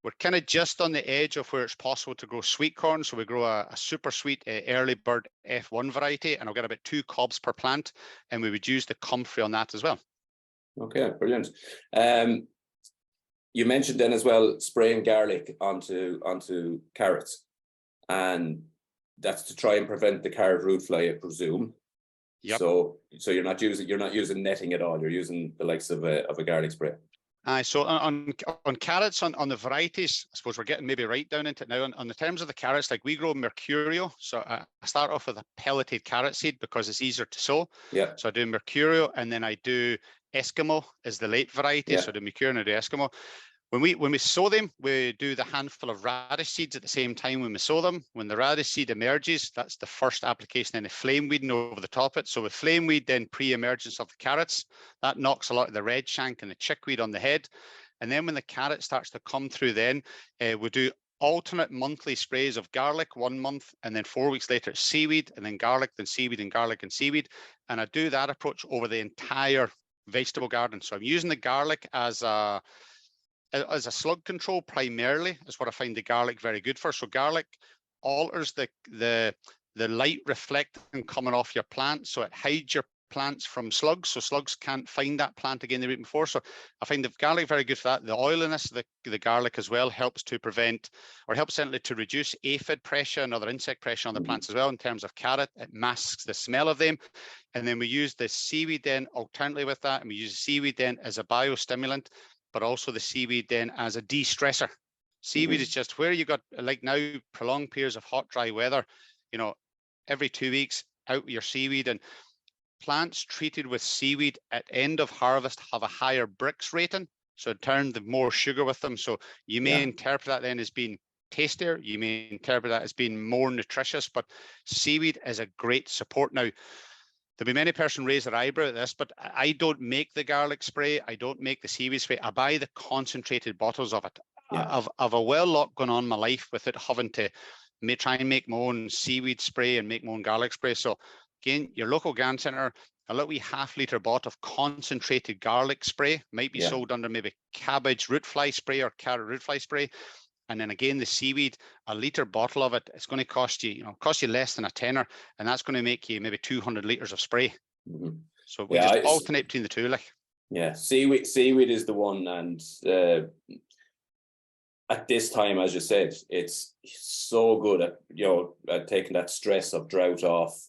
we're kind of just on the edge of where it's possible to grow sweet corn. So we grow a super sweet early bird F1 variety, and I'll get about 2 cobs per plant, and we would use the comfrey on that as well. Okay, brilliant. You mentioned then as well spraying garlic onto carrots, and that's to try and prevent the carrot root fly, I presume. Yep. So you're not using netting at all. You're using the likes of a garlic spray. So on carrots, on the varieties, I suppose we're getting maybe right down into it now. On the terms of the carrots, like we grow Mercurio. So I start off with a pelleted carrot seed because it's easier to sow. Yeah. So I do Mercurio, and then I do Eskimo is the late variety. Yeah. So the Mercurio and I do Eskimo. When we sow them, we do the handful of radish seeds at the same time when we sow them. When the radish seed emerges, that's the first application, then the flame weeding over the top of it. So with flame weed, then pre-emergence of the carrots, that knocks a lot of the red shank and the chickweed on the head. And then when the carrot starts to come through, then we do alternate monthly sprays of garlic 1 month, and then 4 weeks later it's seaweed, and then garlic, then seaweed, and garlic and seaweed. And I do that approach over the entire vegetable garden. So I'm using the garlic as a slug control primarily, is what I find the garlic very good for. So garlic alters the light reflecting coming off your plant, so it hides your plants from slugs, so slugs can't find that plant again the week before. So I find the garlic very good for that. The oiliness of the garlic as well helps to prevent, or helps certainly to reduce aphid pressure and other insect pressure on the plants as well. In terms of carrot, it masks the smell of them. And then we use the seaweed then alternately with that, and we use the seaweed then as a biostimulant, but also the seaweed then as a de-stressor. Seaweed is just where you got, like now, prolonged periods of hot, dry weather, you know, every 2 weeks out with your seaweed. And plants treated with seaweed at end of harvest have a higher Brix rating. So in turn, the more sugar with them. So you may interpret that then as being tastier. You may interpret that as being more nutritious, but seaweed is a great support. Now, there'll be many person raise their eyebrow at this, but I don't make the garlic spray. I don't make the seaweed spray. I buy the concentrated bottles of it. I've a well lot going on in my life with it, having to try and make my own seaweed spray and make my own garlic spray. So again, your local garden centre, a little wee half-litre bottle of concentrated garlic spray might be sold under maybe cabbage root fly spray or carrot root fly spray. And then again, the seaweed, a litre bottle of it, it's going to cost you, less than a tenner, and that's going to make you maybe 200 litres of spray. So we just alternate between the two, like. Yeah, seaweed is the one, and at this time, as you said, it's so good at taking that stress of drought off,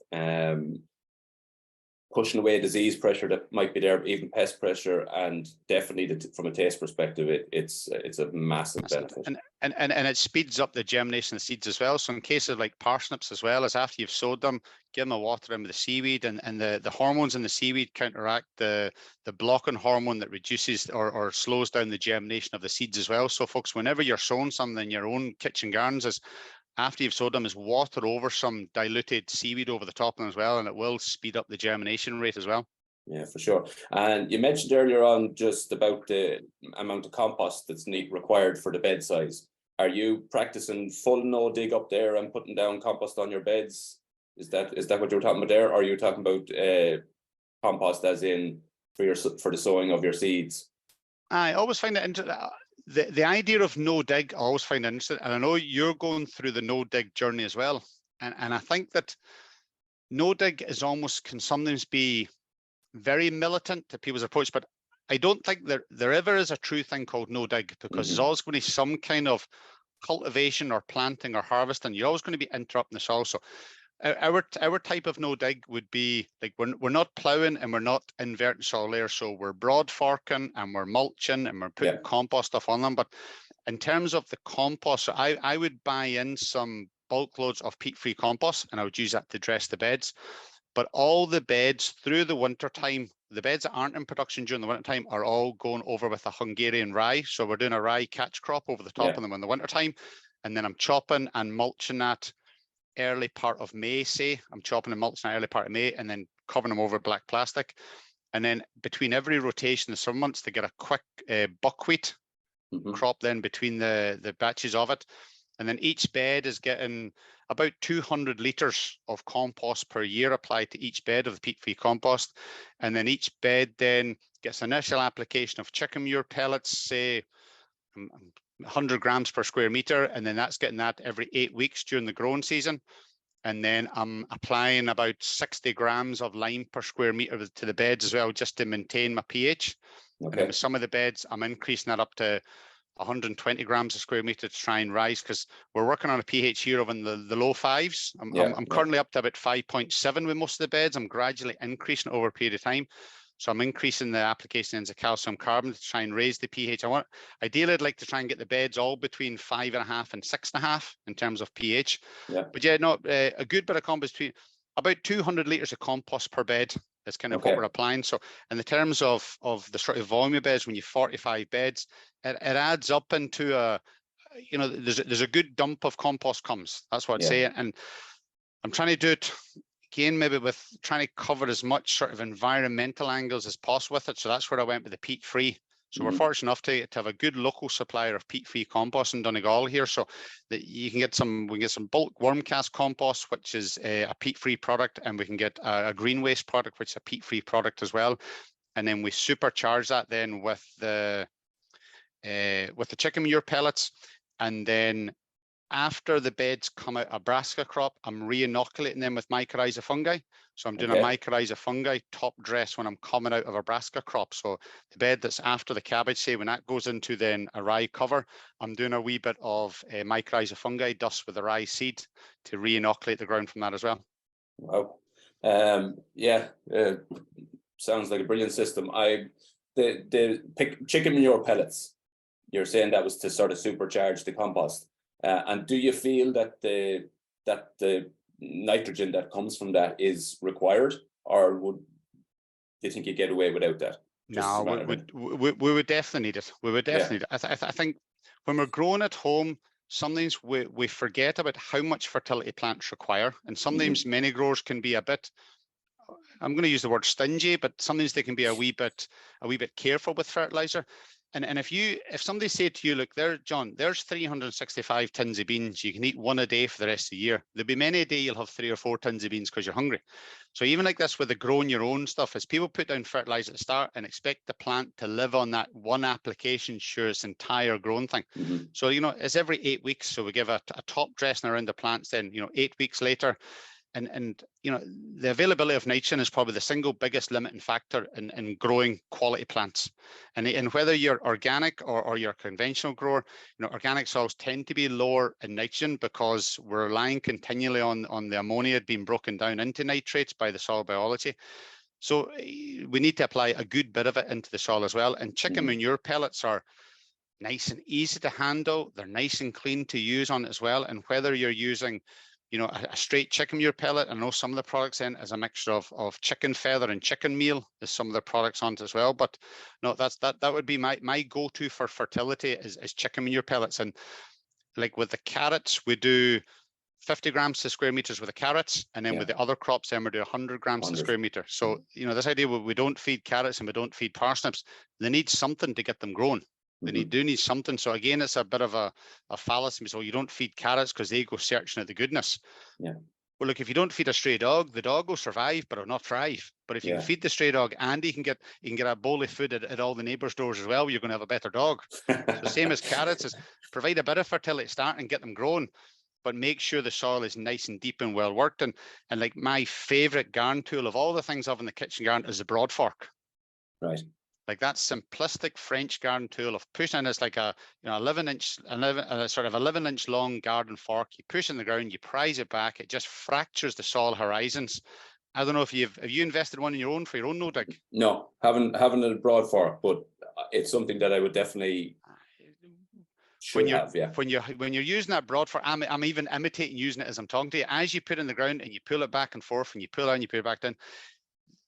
pushing away disease pressure that might be there, even pest pressure, and definitely from a taste perspective, it's a massive benefit. And it speeds up the germination of the seeds as well. So in cases like parsnips as well, as after you've sowed them, give them a water in with the seaweed, and the hormones in the seaweed counteract the blocking hormone that reduces or slows down the germination of the seeds as well. So folks, whenever you're sowing something in your own kitchen gardens, is after you've sowed them, is water over some diluted seaweed over the top of them as well, and it will speed up the germination rate as well. Yeah, for sure. And you mentioned earlier on just about the amount of compost that's required for the bed size. Are you practicing full no dig up there and putting down compost on your beds? Is that what you're talking about there? Or are you talking about compost as in for the sowing of your seeds? I always find it interesting. The idea of no dig, I always find it interesting. And I know you're going through the no dig journey as well. And I think that no dig can sometimes be very militant to people's approach, but I don't think there ever is a true thing called no dig, because there's always going to be some kind of cultivation or planting or harvesting. You're always going to be interrupting the soil. So our type of no dig would be like we're not ploughing and we're not inverting soil layers. So we're broad forking and we're mulching and we're putting compost stuff on them. But in terms of the compost, so I would buy in some bulk loads of peat-free compost, and I would use that to dress the beds. But all the beds through the winter time, the beds that aren't in production during the winter time are all going over with a Hungarian rye. So we're doing a rye catch crop over the top of them in the winter time. And then I'm chopping and mulching that early part of May, say. I'm chopping and mulching that early part of May and then covering them over black plastic. And then between every rotation, the summer months, to get a quick buckwheat crop then between the batches of it. And then each bed is getting about 200 litres of compost per year applied to each bed of the peat-free compost. And then each bed then gets initial application of chicken manure pellets, say 100 grams per square metre. And then that's getting that every 8 weeks during the growing season. And then I'm applying about 60 grams of lime per square metre to the beds as well, just to maintain my pH. And then with some of the beds, I'm increasing that up to 120 grams a square meter to try and rise, because we're working on a pH here of in the low fives. I'm currently up to about 5.7 with most of the beds. I'm gradually increasing over a period of time. So I'm increasing the application into calcium carbon to try and raise the pH. Ideally, I'd like to try and get the beds all between 5.5 and 6.5 in terms of pH. Yeah. But yeah, no, a good bit of compost, between about 200 litres of compost per bed is kind of what we're applying. So in the terms of the sort of volume of beds, when you 45 beds, it adds up into a, you know, there's a good dump of compost comes. That's what I'd say. And I'm trying to do it again, maybe with trying to cover as much sort of environmental angles as possible with it. So that's where I went with the peat-free. So we're fortunate enough to have a good local supplier of peat-free compost in Donegal here, so that you can get some, we can get some bulk worm cast compost, which is a peat-free product, and we can get a green waste product, which is a peat-free product as well. And then we supercharge that then with the chicken manure pellets. And then after the beds come out a brassica crop, I'm re-inoculating them with mycorrhiza fungi. So I'm doing a mycorrhiza fungi top dress when I'm coming out of a brassica crop. So the bed that's after the cabbage, say when that goes into then a rye cover, I'm doing a wee bit of mycorrhiza fungi dust with the rye seed to re-inoculate the ground from that as well. Wow. Sounds like a brilliant system. The chicken manure pellets, you're saying that was to sort of supercharge the compost. And do you feel that the nitrogen that comes from that is required, or do you think you get away without that? No, we would definitely need it. We would definitely need it. I think when we're growing at home, sometimes we forget about how much fertility plants require, and sometimes many growers can be a bit, I'm going to use the word stingy, but sometimes they can be a wee bit careful with fertilizer. And if somebody said to you, look, John, there's 365 tins of beans, you can eat one a day for the rest of the year. There'll be many a day you'll have 3 or 4 tins of beans because you're hungry. So even like this with the growing your own stuff, as people put down fertilizer at the start and expect the plant to live on that one application, sure, its entire growing thing. So, you know, it's every 8 weeks. So we give a top dressing around the plants, then, you know, 8 weeks later. And you know, the availability of nitrogen is probably the single biggest limiting factor in growing quality plants. And whether you're organic or you're a conventional grower, you know, organic soils tend to be lower in nitrogen because we're relying continually on the ammonia being broken down into nitrates by the soil biology. So we need to apply a good bit of it into the soil as well. And chicken manure pellets are nice and easy to handle. They're nice and clean to use on it as well. And whether you're using, you know, a straight chicken manure pellet, I know some of the products in is a mixture of chicken feather and chicken meal is some of the products on it as well. But no, that would be my go-to for fertility is chicken manure pellets. And like with the carrots, we do 50 grams to square meters with the carrots, and then with the other crops, then we do 100 grams to square meter. So, you know, this idea where we don't feed carrots and we don't feed parsnips, they need something to get them growing. They do need something. So again, it's a bit of a fallacy. So you don't feed carrots because they go searching at the goodness. Well, look, if you don't feed a stray dog, the dog will survive, but will not thrive. But if you can feed the stray dog and you can get a bowl of food at all the neighbours' doors as well, you're going to have a better dog. So same as carrots, is provide a bit of fertility start and get them growing, but make sure the soil is nice and deep and well worked. And like my favourite garden tool of all the things I have in the kitchen garden is the broad fork. Right. Like that simplistic French garden tool of pushing, it's like a 11-inch long garden fork. You push in the ground, you prise it back, it just fractures the soil horizons. I don't know if have you invested one in your own for your own no dig? No, haven't a broad fork, but it's something that I would definitely have. When you're using that broad fork, I'm even imitating using it as I'm talking to you. As you put in the ground and you pull it back and forth, and you pull out and you put it back down,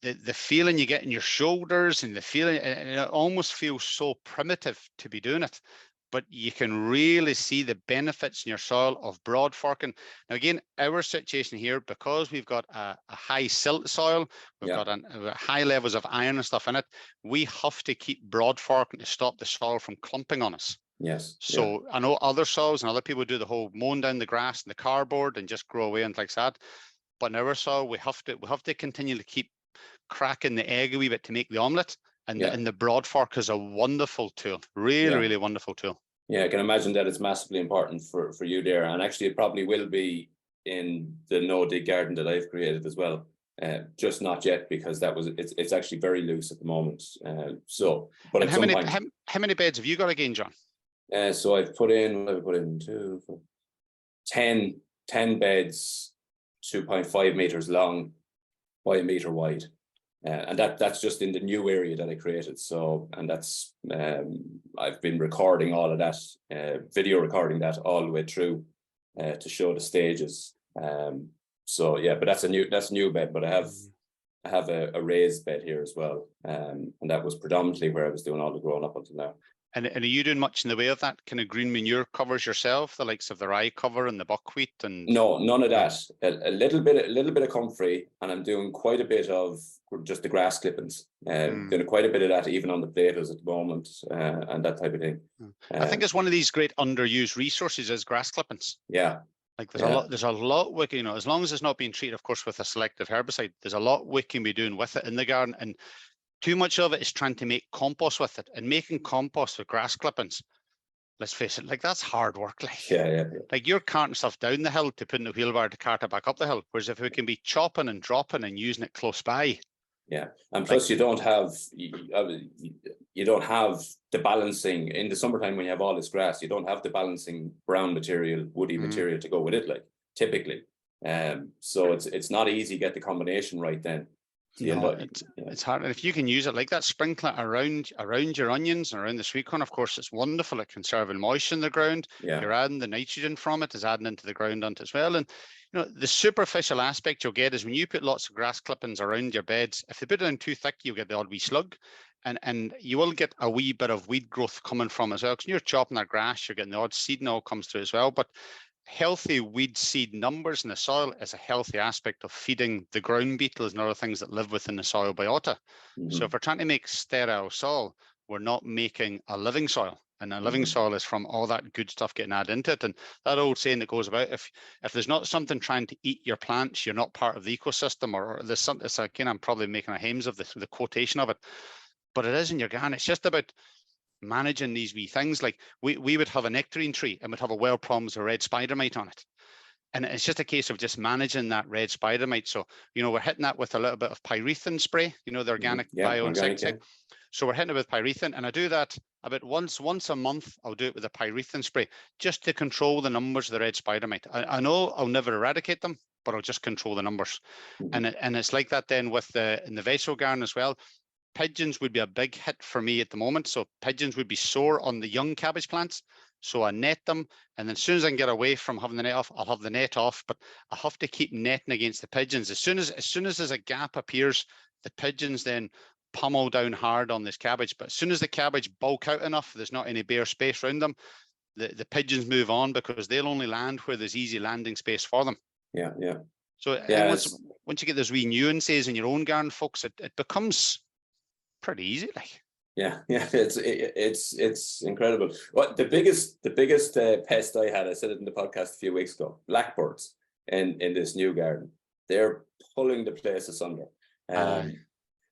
the feeling you get in your shoulders and the feeling, and it almost feels so primitive to be doing it, but you can really see the benefits in your soil of broad forking. Now again, our situation here, because we've got a high silt soil, we've got high levels of iron and stuff in it, we have to keep broad forking to stop the soil from clumping on us. So I know other soils and other people do the whole mowing down the grass and the cardboard and just grow away and like that, but in our soil we have to continually keep cracking the egg a wee bit to make the omelette, and the broad fork is a wonderful tool, really wonderful tool. I can imagine that it's massively important for you there, and actually it probably will be in the no dig garden that I've created as well, just not yet because it's actually very loose at the moment. But at some point, how many beds have you got again, John? So I've put in 10 beds, 2.5 meters long by a meter wide. And that's just in the new area that I created. So, and that's, I've been recording all of that, video recording that all the way through to show the stages. So yeah, but that's a new bed, but I have a raised bed here as well. And that was predominantly where I was doing all the growing up until now. And are you doing much in the way of that kind of green manure covers yourself, the likes of the rye cover and the buckwheat? And no, none of that. A little bit of comfrey, and I'm doing quite a bit of just the grass clippings. Doing quite a bit of that even on the potatoes at the moment, and that type of thing. I think it's one of these great underused resources is grass clippings. Yeah. Like there's a lot we can, you know, as long as it's not being treated, of course, with a selective herbicide, there's a lot we can be doing with it in the garden. And too much of it is trying to make compost with it, and making compost with grass clippings. Let's face it, like that's hard work. Like, yeah. Like you're carting stuff down the hill to put in the wheelbarrow to cart it back up the hill. Whereas if we can be chopping and dropping and using it close by. Yeah, and plus you don't have the balancing in the summertime when you have all this grass. You don't have the balancing brown material, woody material to go with it, like typically. So it's not easy to get the combination right then. No, it's hard. And if you can use it like that, sprinkle it around your onions and around the sweet corn, of course, it's wonderful at conserving moisture in the ground. Yeah. You're adding the nitrogen from it, is adding into the ground onto it as well. And you know, the superficial aspect you'll get is when you put lots of grass clippings around your beds, if they put it down too thick, you'll get the odd wee slug. And you will get a wee bit of weed growth coming from as well. Because when you're chopping that grass, you're getting the odd seed and all comes through as well. But healthy weed seed numbers in the soil is a healthy aspect of feeding the ground beetles and other things that live within the soil biota. So if we're trying to make sterile soil, we're not making a living soil. And a living soil is from all that good stuff getting added into it. And that old saying that goes about, if there's not something trying to eat your plants, you're not part of the ecosystem, or there's something, it's again, I'm probably making a hames of the quotation of it, but it is in your garden. It's just about managing these wee things. Like we would have a nectarine tree and would have a well problems of red spider mite on it. And it's just a case of just managing that red spider mite. So, you know, we're hitting that with a little bit of pyrethrin spray, you know, the organic bioinsecticide. So we're hitting it with pyrethrin, and I do that about once a month. I'll do it with a pyrethrin spray just to control the numbers of the red spider mite. I know I'll never eradicate them, but I'll just control the numbers. And it's like that then with in the vegetable garden as well. Pigeons would be a big hit for me at the moment. So pigeons would be sore on the young cabbage plants. So I net them, and then as soon as I can get away from having the net off, I'll have the net off. But I have to keep netting against the pigeons. As soon as there's a gap appears, the pigeons then pummel down hard on this cabbage. But as soon as the cabbage bulk out enough, there's not any bare space around them, the pigeons move on, because they'll only land where there's easy landing space for them. Yeah. So once you get those wee nuances in your own garden, folks, it becomes pretty easy. Like it's incredible. What the biggest pest I had, I said it in the podcast a few weeks ago, blackbirds in this new garden. They're pulling the place asunder.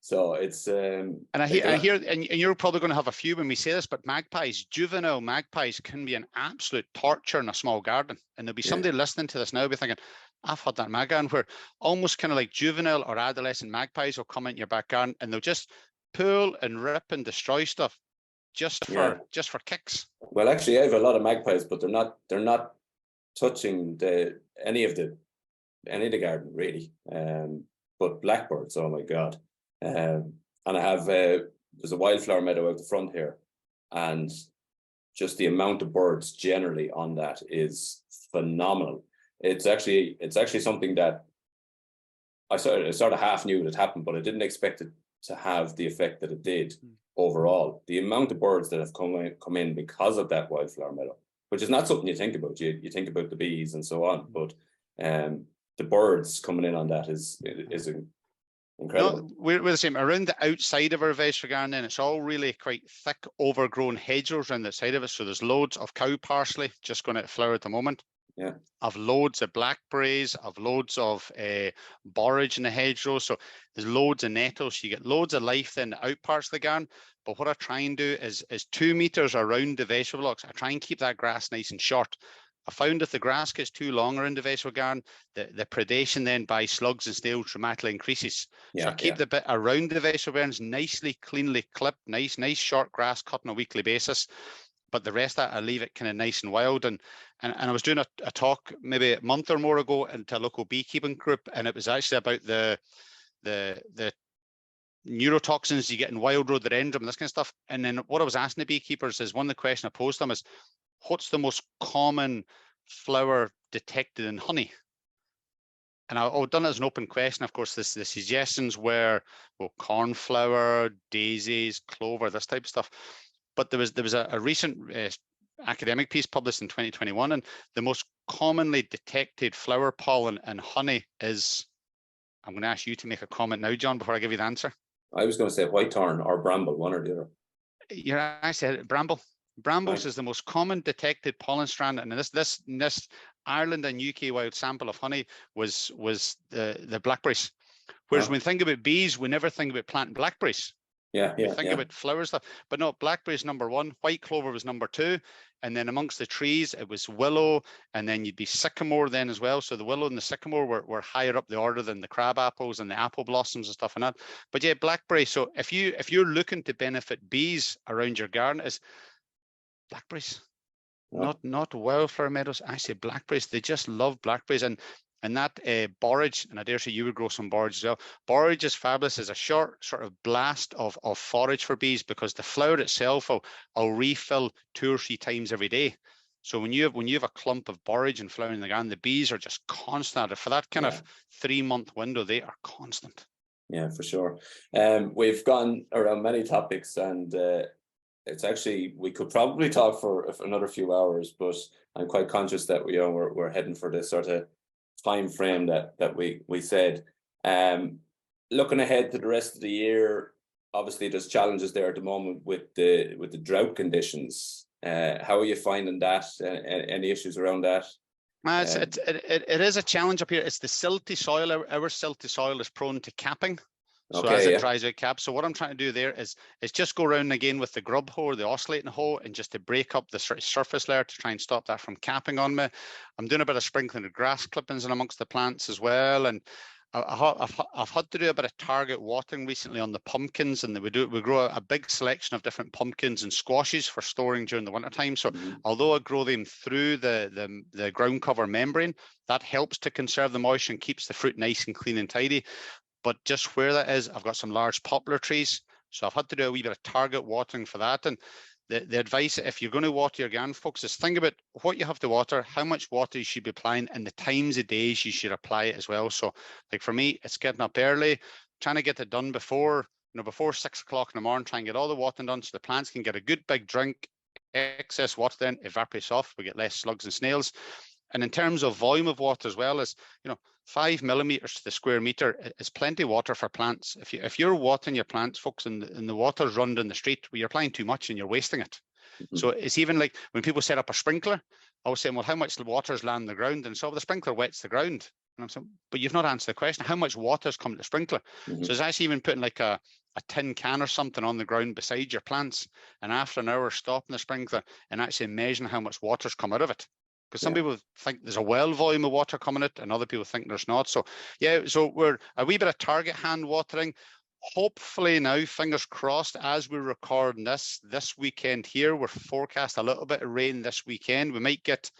So it's and I hear and you're probably going to have a few when we say this, but juvenile magpies can be an absolute torture in a small garden. And there'll be somebody listening to this now be thinking, I've had that in my garden, where almost kind of like juvenile or adolescent magpies will come into your back garden and they'll just pull and rip and destroy stuff just for kicks. Well, actually, I have a lot of magpies, but they're not touching any of the garden really. But blackbirds, oh my God. And I have there's a wildflower meadow out the front here, and just the amount of birds generally on that is phenomenal. It's actually something that I sort of half knew it had happened, but I didn't expect it to have the effect that it did overall. The amount of birds that have come in because of that wildflower meadow, which is not something you think about. You think about the bees and so on, but the birds coming in on that is incredible. No, we're the same. Around the outside of our vegetable garden, and it's all really quite thick, overgrown hedgerows around the side of it. So there's loads of cow parsley just going to flower at the moment. Yeah. I've loads of blackberries. I've loads of borage in the hedgerow. So there's loads of nettles. You get loads of life in the out parts of the garden. But what I try and do is 2 meters around the vegetable blocks. I try and keep that grass nice and short. I found if the grass gets too long around the vegetable garden, the predation then by slugs and snails dramatically increases. So I keep the bit around the vegetable gardens nicely, cleanly clipped, nice short grass cut on a weekly basis. But the rest of that, I leave it kind of nice and wild. And I was doing a talk maybe a month or more ago into a local beekeeping group, and it was actually about the neurotoxins you get in wild rhododendron, this kind of stuff. And then what I was asking the beekeepers is, one of the questions I posed them is, what's the most common flower detected in honey? And I've done it as an open question. Of course, the suggestions were, well, cornflower, daisies, clover, this type of stuff. But there was a recent academic piece published in 2021, and the most commonly detected flower pollen in honey is, I'm going to ask you to make a comment now, John, before I give you the answer. I was going to say whitethorn or bramble, one or the other. I said bramble. Brambles is the most common detected pollen strand, and this Ireland and UK wild sample of honey was the blackberries. Whereas when we think about bees, we never think about planting blackberries. We think about flower stuff, but no, blackberry is number one, white clover was number two, and then amongst the trees it was willow, and then you'd be sycamore then as well. So the willow and the sycamore were higher up the order than the crab apples and the apple blossoms and stuff like that. But yeah, blackberry. So if you're looking to benefit bees around your garden, is blackberries. Not wildflower meadows. I say blackberries. They just love blackberries, and that borage, and I dare say you would grow some borage as well. Borage is fabulous as a short sort of blast of forage for bees, because the flower itself will refill 2 or 3 times every day. So when you have a clump of borage and flower in the garden, the bees are just constant. For that kind of 3-month window, they are constant. Yeah, for sure. We've gone around many topics, and it's actually, we could probably talk for another few hours, but I'm quite conscious that we're heading for this sort of time frame that we said. Looking ahead to the rest of the year, obviously there's challenges there at the moment with the drought conditions. How are you finding that? Any issues around that? It is a challenge up here. It's the silty soil. Our silty soil is prone to capping. So okay, as it dries out, cap. So what I'm trying to do there is just go around again with the grub hoe or the oscillating hoe, and just to break up the surface layer to try and stop that from capping on me. I'm doing a bit of sprinkling of grass clippings in amongst the plants as well, and I've had to do a bit of target watering recently on the pumpkins, and we grow a big selection of different pumpkins and squashes for storing during the winter time. So although I grow them through the ground cover membrane, that helps to conserve the moisture and keeps the fruit nice and clean and tidy. But just where that is, I've got some large poplar trees, so I've had to do a wee bit of target watering for that. And the advice, if you're going to water your garden, folks, is think about what you have to water, how much water you should be applying, and the times of days you should apply it as well. So like for me, it's getting up early, trying to get it done before 6 o'clock in the morning, try and get all the watering done so the plants can get a good big drink. Excess water then evaporates off, we get less slugs and snails. And in terms of volume of water as well, as 5 millimeters to the square meter is plenty of water for plants. If you're watering your plants, folks, and the water's run down the street, well, you're applying too much and you're wasting it. So it's even like when people set up a sprinkler, I was saying, well, how much water's land on the ground? And so the sprinkler wets the ground. And I'm saying, but you've not answered the question. How much water's come to the sprinkler? So it's actually even putting like a tin can or something on the ground beside your plants, and after an hour stopping the sprinkler and actually measuring how much water's come out of it. Because some people think there's a well volume of water coming out, and other people think there's not. So so we're a wee bit of target hand watering. Hopefully now, fingers crossed, as we record this weekend here, we're forecast a little bit of rain this weekend. We might get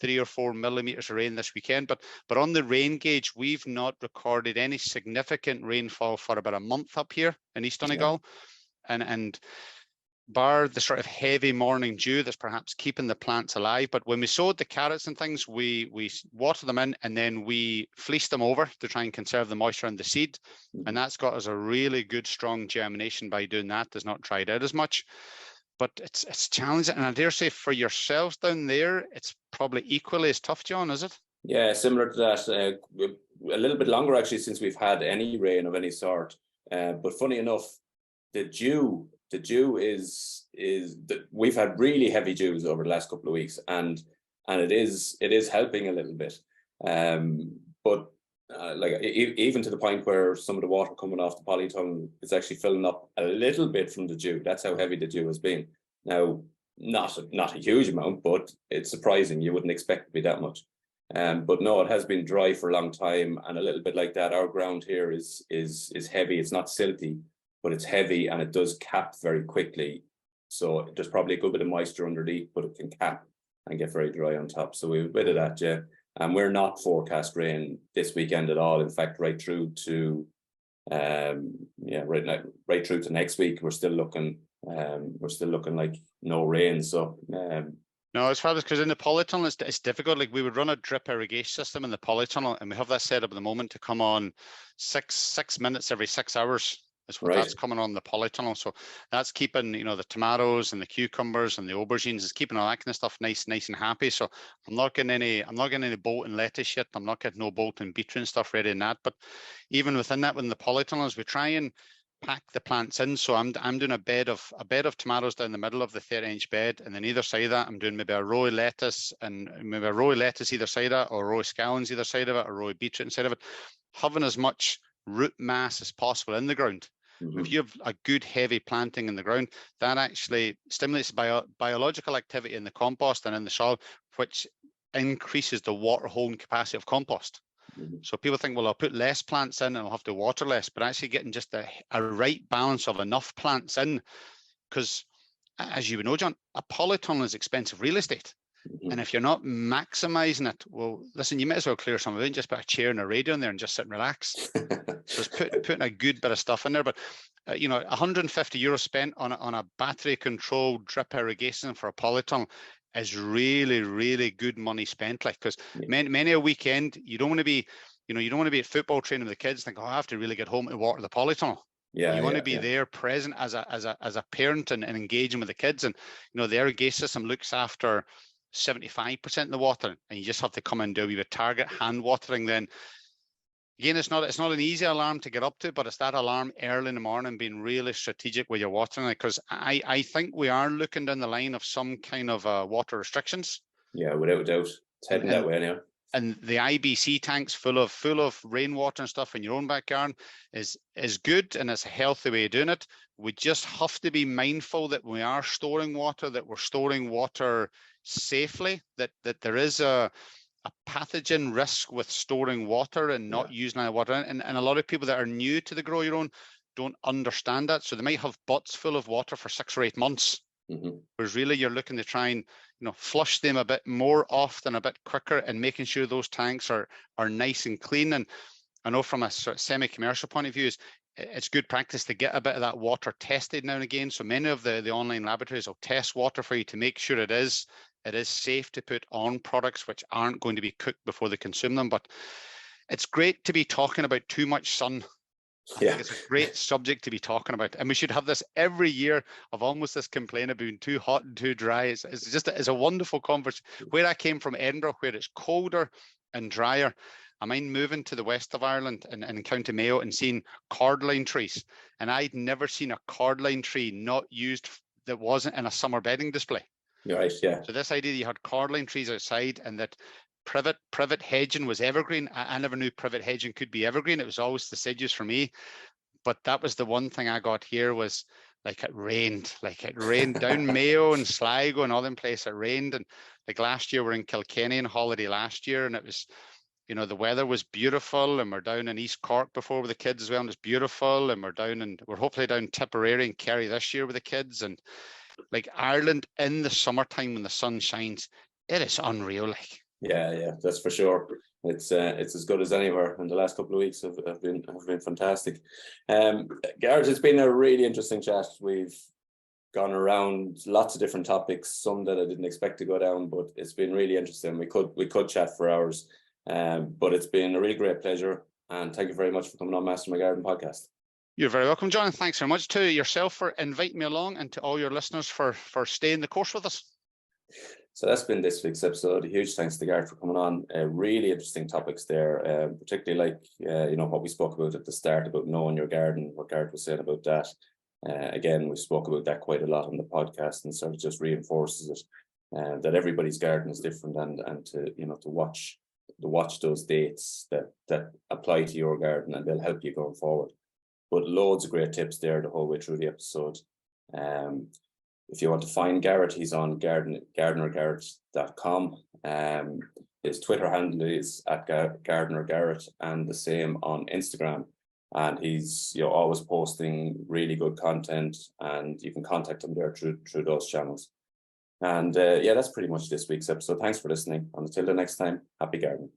3 or 4 millimeters of rain this weekend, but on the rain gauge, we've not recorded any significant rainfall for about a month up here in East Donegal, and bar the sort of heavy morning dew that's perhaps keeping the plants alive. But when we sowed the carrots and things, we water them in, and then we fleece them over to try and conserve the moisture in the seed. And that's got us a really good, strong germination by doing that. There's not dried out as much. But it's challenging. And I dare say for yourselves down there, it's probably equally as tough, John, is it? Yeah, similar to that. A little bit longer, actually, since we've had any rain of any sort. But funny enough, the dew is that we've had really heavy dews over the last couple of weeks, and it is helping a little bit, but like even to the point where some of the water coming off the polytunnel is actually filling up a little bit from the dew. That's how heavy the dew has been. Now, not a huge amount, but it's surprising. You wouldn't expect it to be that much. But no, it has been dry for a long time, and a little bit like that. Our ground here is heavy. It's not silty, but it's heavy, and it does cap very quickly. So there's probably a good bit of moisture underneath, but it can cap and get very dry on top. So we have a bit of that, yeah. And we're not forecast rain this weekend at all. In fact, right through to Yeah, right through to next week, we're still looking like no rain. So no, it's fabulous, because in the polytunnel it's difficult. Like, we would run a drip irrigation system in the polytunnel, and we have that set up at the moment to come on six minutes every 6 hours. Is what that's coming on the polytunnel. So that's keeping, you know, the tomatoes and the cucumbers and the aubergines, is keeping all that kind of stuff nice and happy. So I'm not getting any bolt and lettuce yet. I'm not getting no bolt and beetroot and stuff ready in that. But even within that, within the polytunnels, we try and pack the plants in. So I'm doing a bed of tomatoes down the middle of the 30-inch bed, and then either side of that I'm doing maybe a row of lettuce, and maybe a row of lettuce either side of it, or a row of scallions either side of it, or a row of beetroot inside of it, having as much root mass as possible in the ground. If you have a good heavy planting in the ground, that actually stimulates biological activity in the compost and in the soil, which increases the water holding capacity of compost. So people think, well, I'll put less plants in and I'll have to water less, but actually getting just a right balance of enough plants in, because as you would know, John, a polytunnel is expensive real estate. And if you're not maximizing it, well, listen, you might as well clear some of it and just put a chair and a radio in there and just sit and relax. So it's putting a good bit of stuff in there. But you know, 150 euros spent on a battery controlled drip irrigation for a polytunnel is really good money spent. Like, because many a weekend you don't want to be, you know, you don't want to be at football training with the kids, think, oh, I have to really get home and water the polytunnel. Yeah, you want to be there, present as a parent and engaging with the kids. And you know, the irrigation system looks after 75% of the water, and you just have to come and do a wee bit target hand watering. Then again, it's not an easy alarm to get up to, but it's that alarm early in the morning, being really strategic with your watering it, because I think we are looking down the line of some kind of water restrictions. Yeah, without a doubt, it's heading that way now. And the IBC tanks full of rainwater and stuff in your own backyard is good, and it's a healthy way of doing it. We just have to be mindful that when we are storing water, that we're storing water safely, that there is a pathogen risk with storing water and not using that water. And a lot of people that are new to the grow your own don't understand that. So they might have butts full of water for 6 or 8 months. Whereas really you're looking to try and, you know, flush them a bit more often, a bit quicker, and making sure those tanks are nice and clean. And I know from a sort of semi-commercial point of view, it's good practice to get a bit of that water tested now and again. So many of the online laboratories will test water for you to make sure it is safe to put on products which aren't going to be cooked before they consume them. But it's great to be talking about too much sun. I think it's a great subject to be talking about, and we should have this every year of almost this complaint about being too hot and too dry. It's a wonderful conversation. Where I came from, Edinburgh, where it's colder and drier, I mind moving to the west of Ireland and County Mayo and seeing cordline trees, and I'd never seen a cordline tree not used that wasn't in a summer bedding display. Right, yeah. So this idea that you had cordline trees outside, and that privet hedging was evergreen. I never knew privet hedging could be evergreen. It was always deciduous for me. But that was the one thing I got here, was like it rained down Mayo and Sligo and all them places. It rained. And like last year, we're in Kilkenny on holiday last year, and it was, you know, the weather was beautiful, and we're down in East Cork before with the kids as well, and it's beautiful. And we're hopefully down Tipperary and Kerry this year with the kids. And like Ireland in the summertime when the sun shines, it is unreal. Like, yeah, that's for sure. It's as good as anywhere, and the last couple of weeks have been fantastic. Gareth, it's been a really interesting chat. We've gone around lots of different topics, some that I didn't expect to go down, but it's been really interesting. We could chat for hours, but it's been a really great pleasure, and thank you very much for coming on Master My Garden podcast. You're very welcome, John. Thanks very much to yourself for inviting me along, and to all your listeners for staying the course with us. So that's been this week's episode. A huge thanks to Gareth for coming on. Really interesting topics there, particularly like you know, what we spoke about at the start about knowing your garden, what Gareth was saying about that. Again, we spoke about that quite a lot on the podcast, and sort of just reinforces it, that everybody's garden is different, and to, you know, to watch those dates that apply to your garden, and they'll help you going forward. But loads of great tips there the whole way through the episode. If you want to find Gareth, he's on gardenergareth.com. His Twitter handle is @gardenergareth, and the same on Instagram. And he's, you know, always posting really good content, and you can contact him there through those channels. And yeah, that's pretty much this week's episode. Thanks for listening. And until the next time, happy gardening.